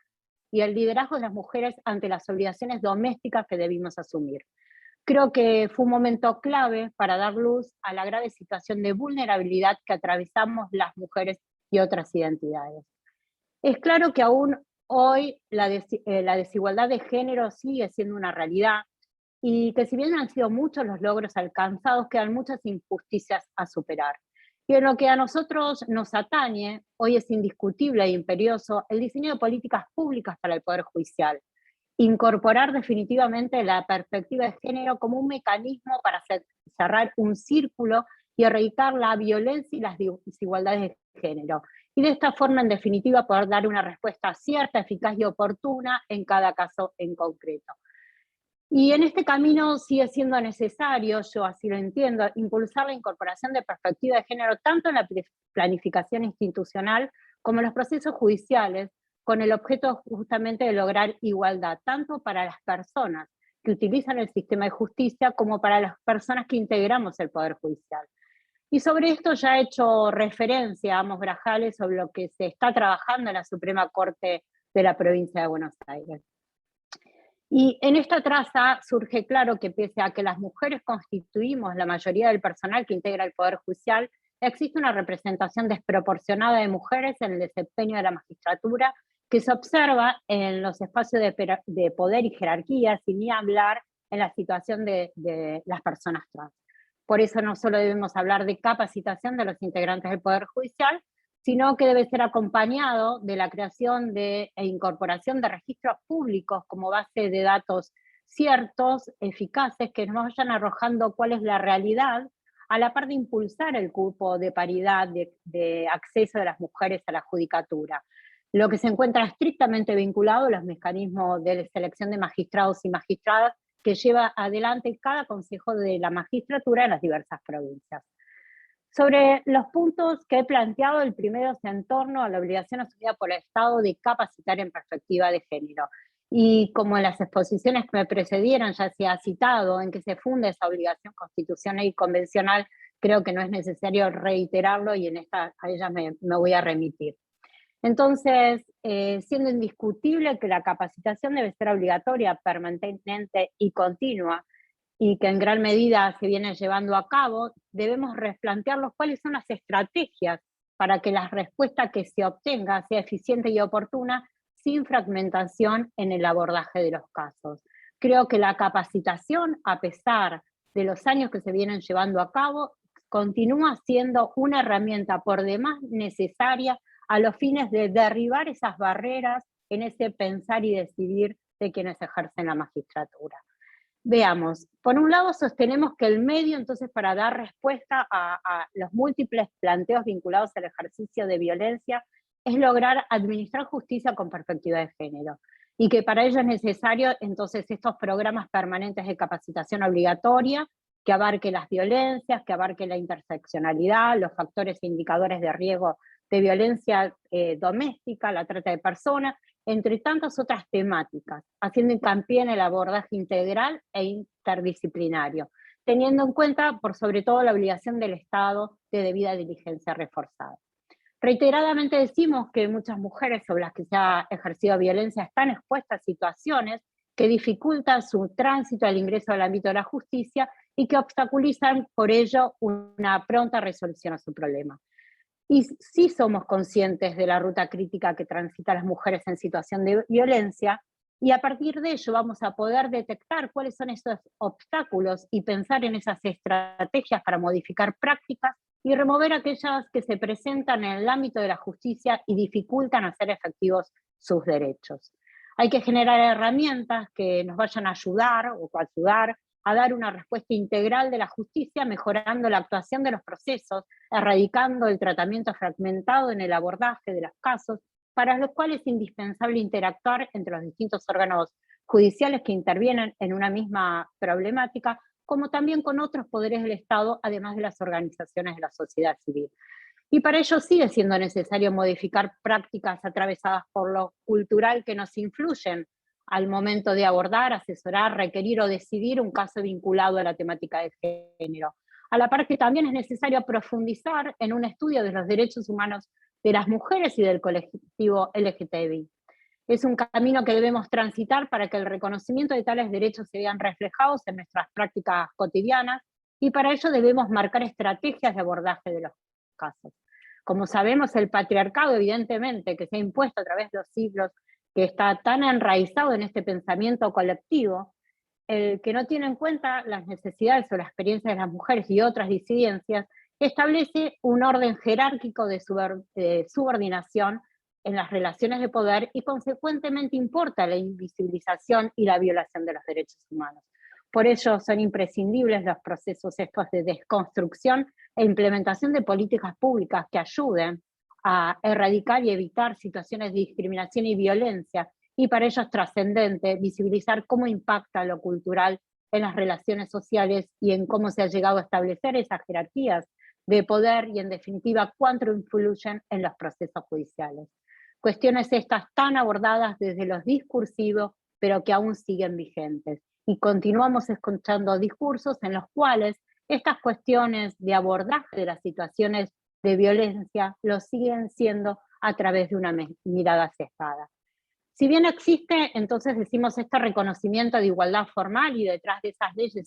y el liderazgo de las mujeres ante las obligaciones domésticas que debimos asumir. Creo que fue un momento clave para dar luz a la grave situación de vulnerabilidad que atravesamos las mujeres y otras identidades. Es claro que aún hoy la desigualdad de género sigue siendo una realidad y que si bien han sido muchos los logros alcanzados, quedan muchas injusticias a superar. Y en lo que a nosotros nos atañe, hoy es indiscutible e imperioso el diseño de políticas públicas para el Poder Judicial. Incorporar definitivamente la perspectiva de género como un mecanismo para cerrar un círculo y erradicar la violencia y las desigualdades de género. Y de esta forma, en definitiva, poder dar una respuesta cierta, eficaz y oportuna en cada caso en concreto. Y en este camino sigue siendo necesario, yo así lo entiendo, impulsar la incorporación de perspectiva de género tanto en la planificación institucional como en los procesos judiciales, con el objeto justamente de lograr igualdad, tanto para las personas que utilizan el sistema de justicia como para las personas que integramos el Poder Judicial. Y sobre esto ya he hecho referencia a Amos Grajales sobre lo que se está trabajando en la Suprema Corte de la Provincia de Buenos Aires. Y en esta traza surge claro que pese a que las mujeres constituimos la mayoría del personal que integra el Poder Judicial, existe una representación desproporcionada de mujeres en el desempeño de la magistratura que se observa en los espacios de poder y jerarquía, sin ni hablar en la situación de las personas trans. Por eso no solo debemos hablar de capacitación de los integrantes del Poder Judicial, sino que debe ser acompañado de la creación e incorporación de registros públicos como base de datos ciertos, eficaces, que nos vayan arrojando cuál es la realidad, a la par de impulsar el cupo de paridad de acceso de las mujeres a la judicatura. Lo que se encuentra estrictamente vinculado a los mecanismos de selección de magistrados y magistradas que lleva adelante cada consejo de la magistratura en las diversas provincias. Sobre los puntos que he planteado, el primero es en torno a la obligación asumida por el Estado de capacitar en perspectiva de género. Y como en las exposiciones que me precedieron ya se ha citado en que se funda esa obligación constitucional y convencional, creo que no es necesario reiterarlo y a ella me voy a remitir. Entonces, siendo indiscutible que la capacitación debe ser obligatoria, permanente y continua, y que en gran medida se viene llevando a cabo, debemos replantearlos cuáles son las estrategias para que la respuesta que se obtenga sea eficiente y oportuna, sin fragmentación en el abordaje de los casos. Creo que la capacitación, a pesar de los años que se vienen llevando a cabo, continúa siendo una herramienta por demás necesaria a los fines de derribar esas barreras en ese pensar y decidir de quienes ejercen la magistratura. Veamos, por un lado sostenemos que el medio entonces para dar respuesta a los múltiples planteos vinculados al ejercicio de violencia es lograr administrar justicia con perspectiva de género, y que para ello es necesario entonces estos programas permanentes de capacitación obligatoria que abarque las violencias, que abarque la interseccionalidad, los factores e indicadores de riesgo de violencia doméstica, la trata de personas, entre tantas otras temáticas, haciendo hincapié en el abordaje integral e interdisciplinario, teniendo en cuenta, por sobre todo, la obligación del Estado de debida diligencia reforzada. Reiteradamente decimos que muchas mujeres sobre las que se ha ejercido violencia están expuestas a situaciones que dificultan su tránsito al ingreso al ámbito de la justicia y que obstaculizan por ello una pronta resolución a su problema. Y sí somos conscientes de la ruta crítica que transitan las mujeres en situación de violencia, y a partir de ello vamos a poder detectar cuáles son esos obstáculos y pensar en esas estrategias para modificar prácticas y remover aquellas que se presentan en el ámbito de la justicia y dificultan hacer efectivos sus derechos. Hay que generar herramientas que nos vayan a ayudar o coayudar a dar una respuesta integral de la justicia, mejorando la actuación de los procesos, erradicando el tratamiento fragmentado en el abordaje de los casos, para los cuales es indispensable interactuar entre los distintos órganos judiciales que intervienen en una misma problemática, como también con otros poderes del Estado, además de las organizaciones de la sociedad civil. Y para ello sigue siendo necesario modificar prácticas atravesadas por lo cultural que nos influyen al momento de abordar, asesorar, requerir o decidir un caso vinculado a la temática de género. A la par que también es necesario profundizar en un estudio de los derechos humanos de las mujeres y del colectivo LGTBI. Es un camino que debemos transitar para que el reconocimiento de tales derechos se vean reflejados en nuestras prácticas cotidianas, y para ello debemos marcar estrategias de abordaje de los casos. Como sabemos, el patriarcado, evidentemente, que se ha impuesto a través de los siglos, que está tan enraizado en este pensamiento colectivo, el que no tiene en cuenta las necesidades o la experiencia de las mujeres y otras disidencias, establece un orden jerárquico de subordinación en las relaciones de poder y consecuentemente importa la invisibilización y la violación de los derechos humanos. Por ello son imprescindibles los procesos estos de desconstrucción e implementación de políticas públicas que ayuden a erradicar y evitar situaciones de discriminación y violencia, y para ello es trascendente visibilizar cómo impacta lo cultural en las relaciones sociales y en cómo se ha llegado a establecer esas jerarquías de poder y, en definitiva, cuánto influyen en los procesos judiciales. Cuestiones estas tan abordadas desde los discursivos, pero que aún siguen vigentes. Y continuamos escuchando discursos en los cuales estas cuestiones de abordaje de las situaciones de violencia lo siguen siendo a través de una mirada sesgada. Si bien existe, entonces decimos, este reconocimiento de igualdad formal, y detrás de esas leyes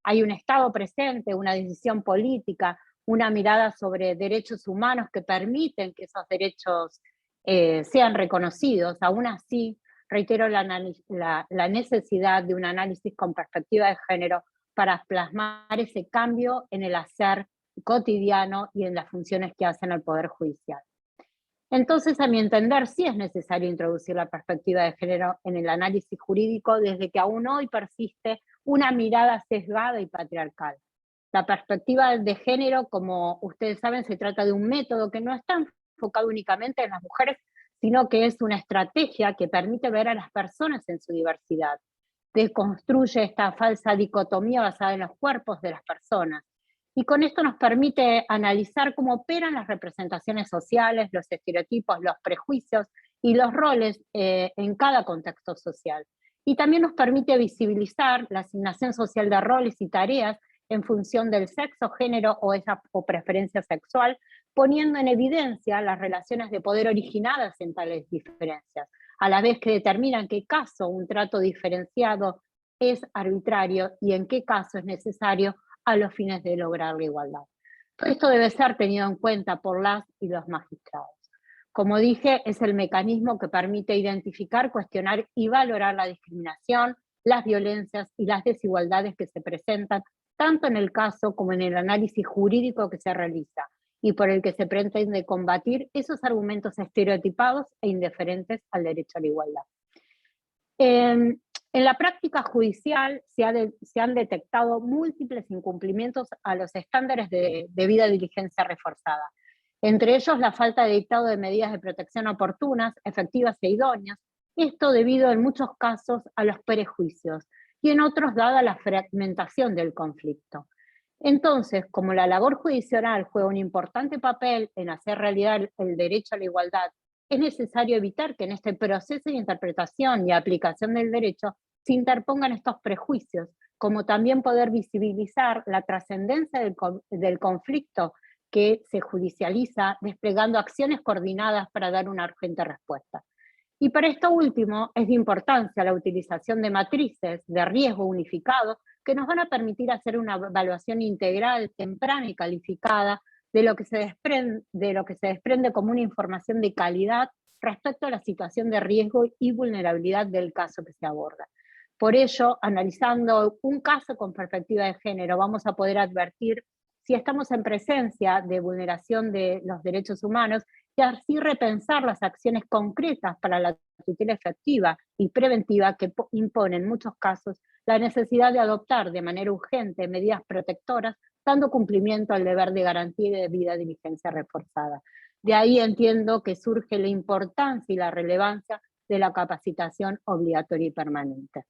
hay un Estado presente, una decisión política, una mirada sobre derechos humanos que permiten que esos derechos sean reconocidos, aún así reitero la necesidad de un análisis con perspectiva de género para plasmar ese cambio en el hacer cotidiano y en las funciones que hacen el Poder Judicial. Entonces, a mi entender, sí es necesario introducir la perspectiva de género en el análisis jurídico, desde que aún hoy persiste una mirada sesgada y patriarcal. La perspectiva de género, como ustedes saben, se trata de un método que no está enfocado únicamente en las mujeres, sino que es una estrategia que permite ver a las personas en su diversidad. Deconstruye esta falsa dicotomía basada en los cuerpos de las personas. Y con esto nos permite analizar cómo operan las representaciones sociales, los estereotipos, los prejuicios y los roles en cada contexto social. Y también nos permite visibilizar la asignación social de roles y tareas en función del sexo, género o preferencia sexual, poniendo en evidencia las relaciones de poder originadas en tales diferencias, a la vez que determinan en qué caso un trato diferenciado es arbitrario y en qué caso es necesario a los fines de lograr la igualdad. Esto debe ser tenido en cuenta por las y los magistrados. Como dije, es el mecanismo que permite identificar, cuestionar y valorar la discriminación, las violencias y las desigualdades que se presentan tanto en el caso como en el análisis jurídico que se realiza, y por el que se pretende combatir esos argumentos estereotipados e indiferentes al derecho a la igualdad. En la práctica judicial se han detectado múltiples incumplimientos a los estándares de debida diligencia reforzada, entre ellos la falta de dictado de medidas de protección oportunas, efectivas e idóneas, esto debido en muchos casos a los prejuicios y en otros dada la fragmentación del conflicto. Entonces, como la labor judicial juega un importante papel en hacer realidad el derecho a la igualdad, es necesario evitar que en este proceso de interpretación y aplicación del derecho se interpongan estos prejuicios, como también poder visibilizar la trascendencia del conflicto que se judicializa, desplegando acciones coordinadas para dar una urgente respuesta. Y para esto último es de importancia la utilización de matrices de riesgo unificado que nos van a permitir hacer una evaluación integral, temprana y calificada de lo que se desprende como una información de calidad respecto a la situación de riesgo y vulnerabilidad del caso que se aborda. Por ello, analizando un caso con perspectiva de género, vamos a poder advertir si estamos en presencia de vulneración de los derechos humanos y así repensar las acciones concretas para la tutela efectiva y preventiva que impone en muchos casos la necesidad de adoptar de manera urgente medidas protectoras, dando cumplimiento al deber de garantía y de debida diligencia reforzada. De ahí entiendo que surge la importancia y la relevancia de la capacitación obligatoria y permanente.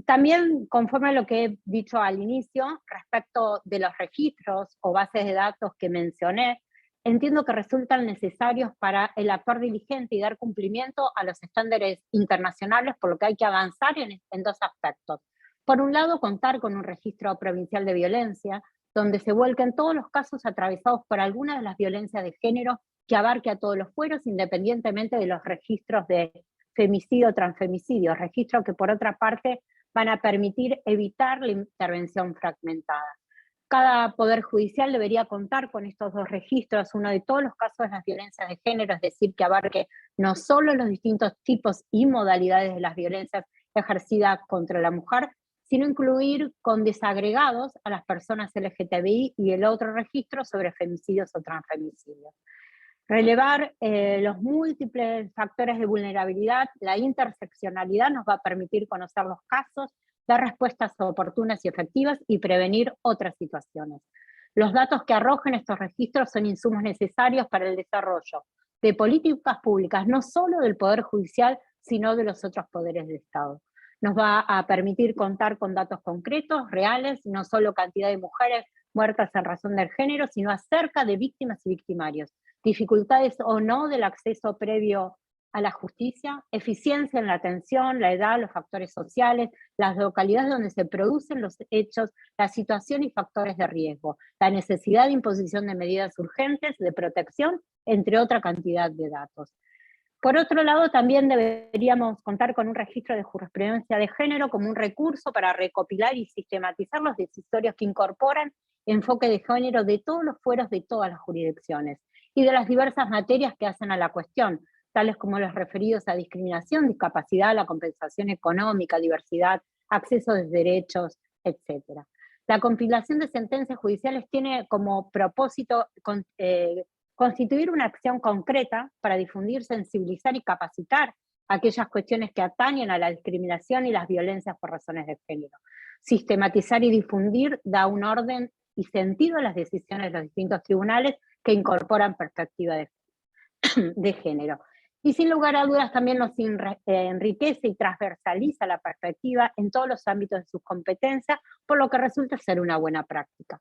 También, conforme a lo que he dicho al inicio, respecto de los registros o bases de datos que mencioné, entiendo que resultan necesarios para el actuar diligente y dar cumplimiento a los estándares internacionales, por lo que hay que avanzar en dos aspectos. Por un lado, contar con un registro provincial de violencia, donde se vuelquen todos los casos atravesados por alguna de las violencias de género que abarque a todos los fueros, independientemente de los registros de femicidio o transfemicidio, registros que por otra parte van a permitir evitar la intervención fragmentada. Cada poder judicial debería contar con estos dos registros, uno de todos los casos de las violencias de género, es decir, que abarque no solo los distintos tipos y modalidades de las violencias ejercidas contra la mujer, sino incluir con desagregados a las personas LGTBI y el otro registro sobre femicidios o transfemicidios. Relevar los múltiples factores de vulnerabilidad, la interseccionalidad nos va a permitir conocer los casos, dar respuestas oportunas y efectivas y prevenir otras situaciones. Los datos que arrojen estos registros son insumos necesarios para el desarrollo de políticas públicas, no solo del Poder Judicial, sino de los otros poderes del Estado. Nos va a permitir contar con datos concretos, reales, no solo cantidad de mujeres muertas en razón del género, sino acerca de víctimas y victimarios, dificultades o no del acceso previo a la justicia, eficiencia en la atención, la edad, los factores sociales, las localidades donde se producen los hechos, la situación y factores de riesgo, la necesidad de imposición de medidas urgentes de protección, entre otra cantidad de datos. Por otro lado, también deberíamos contar con un registro de jurisprudencia de género como un recurso para recopilar y sistematizar los decisorios que incorporan enfoque de género de todos los fueros de todas las jurisdicciones y de las diversas materias que hacen a la cuestión, tales como los referidos a discriminación, discapacidad, la compensación económica, diversidad, acceso de derechos, etc. La compilación de sentencias judiciales tiene como propósito constituir una acción concreta para difundir, sensibilizar y capacitar aquellas cuestiones que atañen a la discriminación y las violencias por razones de género. Sistematizar y difundir da un orden y sentido a las decisiones de los distintos tribunales que incorporan perspectiva de género. Y sin lugar a dudas también nos enriquece y transversaliza la perspectiva en todos los ámbitos de sus competencias, por lo que resulta ser una buena práctica.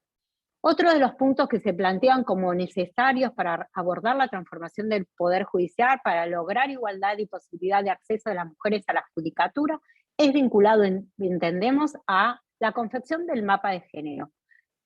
Otro de los puntos que se plantean como necesarios para abordar la transformación del Poder Judicial para lograr igualdad y posibilidad de acceso de las mujeres a la judicatura es vinculado, entendemos, a la confección del mapa de género,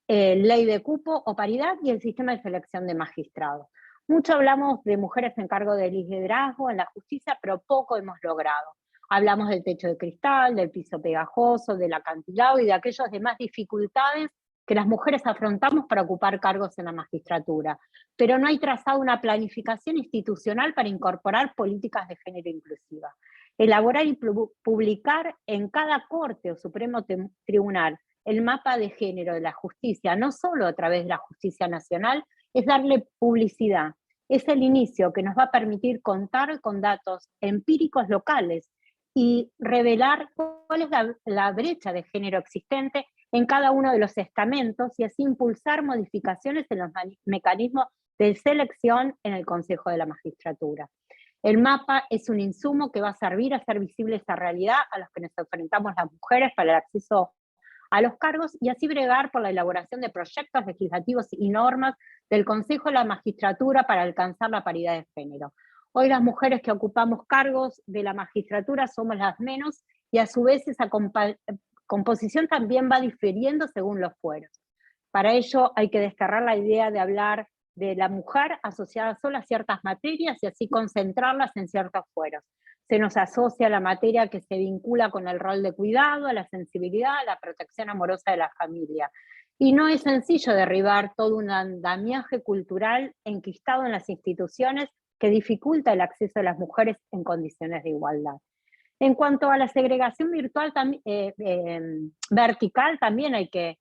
ley de cupo o paridad y el sistema de selección de magistrados. Mucho hablamos de mujeres en cargo de liderazgo en la justicia, pero poco hemos logrado. Hablamos del techo de cristal, del piso pegajoso, del acantilado y de aquellas demás dificultades que las mujeres afrontamos para ocupar cargos en la magistratura, pero no hay trazado una planificación institucional para incorporar políticas de género inclusiva. Elaborar y publicar en cada corte o supremo tribunal el mapa de género de la justicia, no solo a través de la justicia nacional, es darle publicidad. Es el inicio que nos va a permitir contar con datos empíricos locales y revelar cuál es la brecha de género existente en cada uno de los estamentos y así impulsar modificaciones en los mecanismos de selección en el Consejo de la Magistratura. El mapa es un insumo que va a servir a hacer visible esa realidad a los que nos enfrentamos las mujeres para el acceso a los cargos y así bregar por la elaboración de proyectos legislativos y normas del Consejo de la Magistratura para alcanzar la paridad de género. Hoy las mujeres que ocupamos cargos de la magistratura somos las menos y a su vez esa composición también va difiriendo según los fueros. Para ello hay que desterrar la idea de hablar de la mujer asociada solo a ciertas materias y así concentrarlas en ciertos fueros. Se nos asocia la materia que se vincula con el rol de cuidado, a la sensibilidad, a la protección amorosa de la familia. Y no es sencillo derribar todo un andamiaje cultural enquistado en las instituciones que dificulta el acceso de las mujeres en condiciones de igualdad. En cuanto a la segregación virtual, vertical, también hay que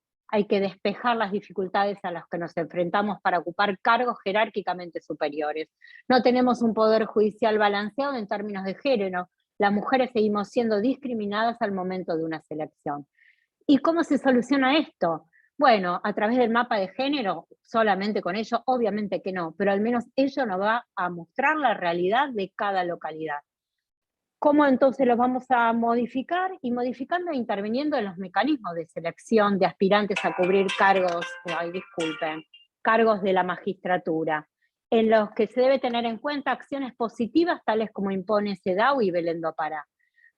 despejar las dificultades a las que nos enfrentamos para ocupar cargos jerárquicamente superiores. No tenemos un poder judicial balanceado en términos de género. Las mujeres seguimos siendo discriminadas al momento de una selección. ¿Y cómo se soluciona esto? Bueno, a través del mapa de género, solamente con ello, obviamente que no, pero al menos ello nos va a mostrar la realidad de cada localidad. ¿Cómo entonces los vamos a modificar? Y modificando e interviniendo en los mecanismos de selección de aspirantes a cubrir cargos, cargos de la magistratura, en los que se debe tener en cuenta acciones positivas tales como impone CEDAW y Belén do Pará.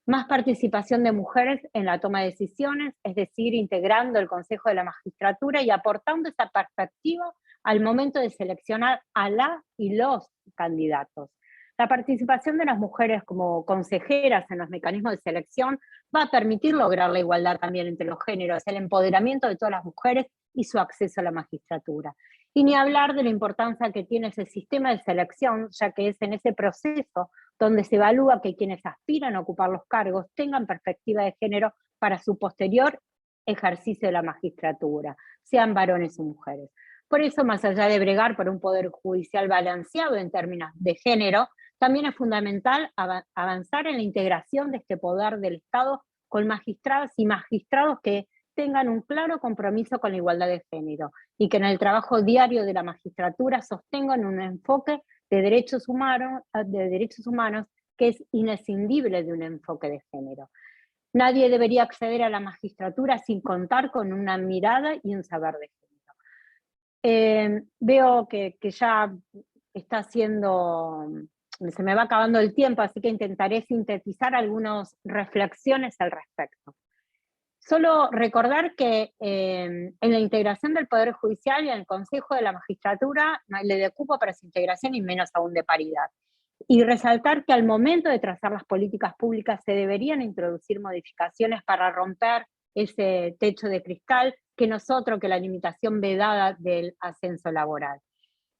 Más participación de mujeres en la toma de decisiones, es decir, integrando el Consejo de la Magistratura y aportando esa perspectiva al momento de seleccionar a la y los candidatos. La participación de las mujeres como consejeras en los mecanismos de selección va a permitir lograr la igualdad también entre los géneros, el empoderamiento de todas las mujeres y su acceso a la magistratura. Y ni hablar de la importancia que tiene ese sistema de selección, ya que es en ese proceso donde se evalúa que quienes aspiran a ocupar los cargos tengan perspectiva de género para su posterior ejercicio de la magistratura, sean varones o mujeres. Por eso, más allá de bregar por un poder judicial balanceado en términos de género, también es fundamental avanzar en la integración de este poder del Estado con magistradas y magistrados que tengan un claro compromiso con la igualdad de género y que en el trabajo diario de la magistratura sostengan un enfoque de derechos humanos que es inescindible de un enfoque de género. Nadie debería acceder a la magistratura sin contar con una mirada y un saber de género. Veo que ya está se me va acabando el tiempo, así que intentaré sintetizar algunas reflexiones al respecto. Solo recordar que en la integración del Poder Judicial y en el Consejo de la Magistratura no hay ley de cupo para su integración y menos aún de paridad. Y resaltar que al momento de trazar las políticas públicas se deberían introducir modificaciones para romper ese techo de cristal que la limitación vedada del ascenso laboral.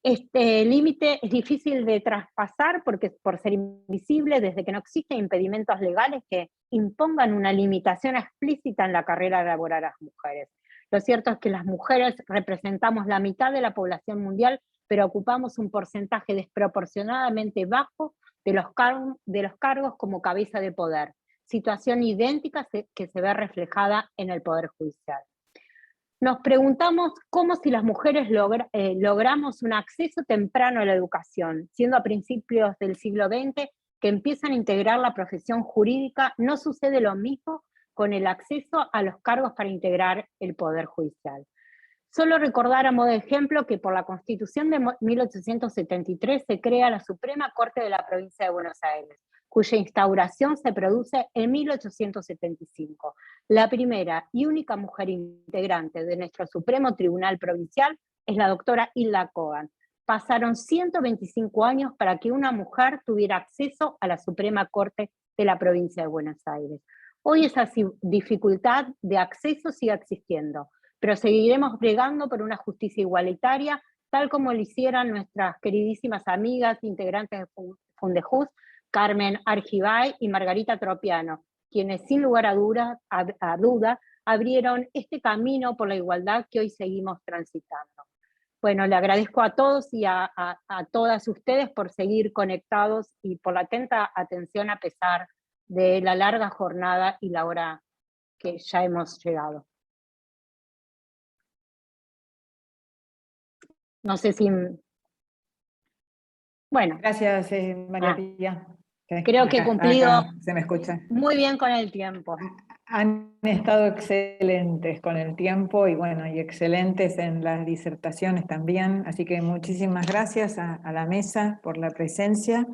Este límite es difícil de traspasar por ser invisible, desde que no existen impedimentos legales que impongan una limitación explícita en la carrera laboral a las mujeres. Lo cierto es que las mujeres representamos la mitad de la población mundial, pero ocupamos un porcentaje desproporcionadamente bajo de los cargos como cabeza de poder, situación idéntica que se ve reflejada en el Poder Judicial. Nos preguntamos cómo si las mujeres logramos un acceso temprano a la educación, siendo a principios del siglo XX que empiezan a integrar la profesión jurídica, no sucede lo mismo con el acceso a los cargos para integrar el Poder Judicial. Solo recordar a modo de ejemplo que por la Constitución de 1873 se crea la Suprema Corte de la Provincia de Buenos Aires, cuya instauración se produce en 1875. La primera y única mujer integrante de nuestro Supremo Tribunal Provincial es la doctora Hilda Kogan. Pasaron 125 años para que una mujer tuviera acceso a la Suprema Corte de la Provincia de Buenos Aires. Hoy esa dificultad de acceso sigue existiendo, pero seguiremos bregando por una justicia igualitaria, tal como lo hicieran nuestras queridísimas amigas integrantes de Fundejuz, Carmen Argibay y Margarita Tropiano, quienes sin lugar a duda abrieron este camino por la igualdad que hoy seguimos transitando. Bueno, le agradezco a todos y a todas ustedes por seguir conectados y por la atenta atención a pesar de la larga jornada y la hora que ya hemos llegado. No sé si... Bueno, Gracias, María Ah, Pía. Sí, creo que he cumplido acá se me escucha. muy bien con el tiempo. Han estado excelentes con el tiempo y bueno, y excelentes en las disertaciones también, así que muchísimas gracias a la mesa por la presencia.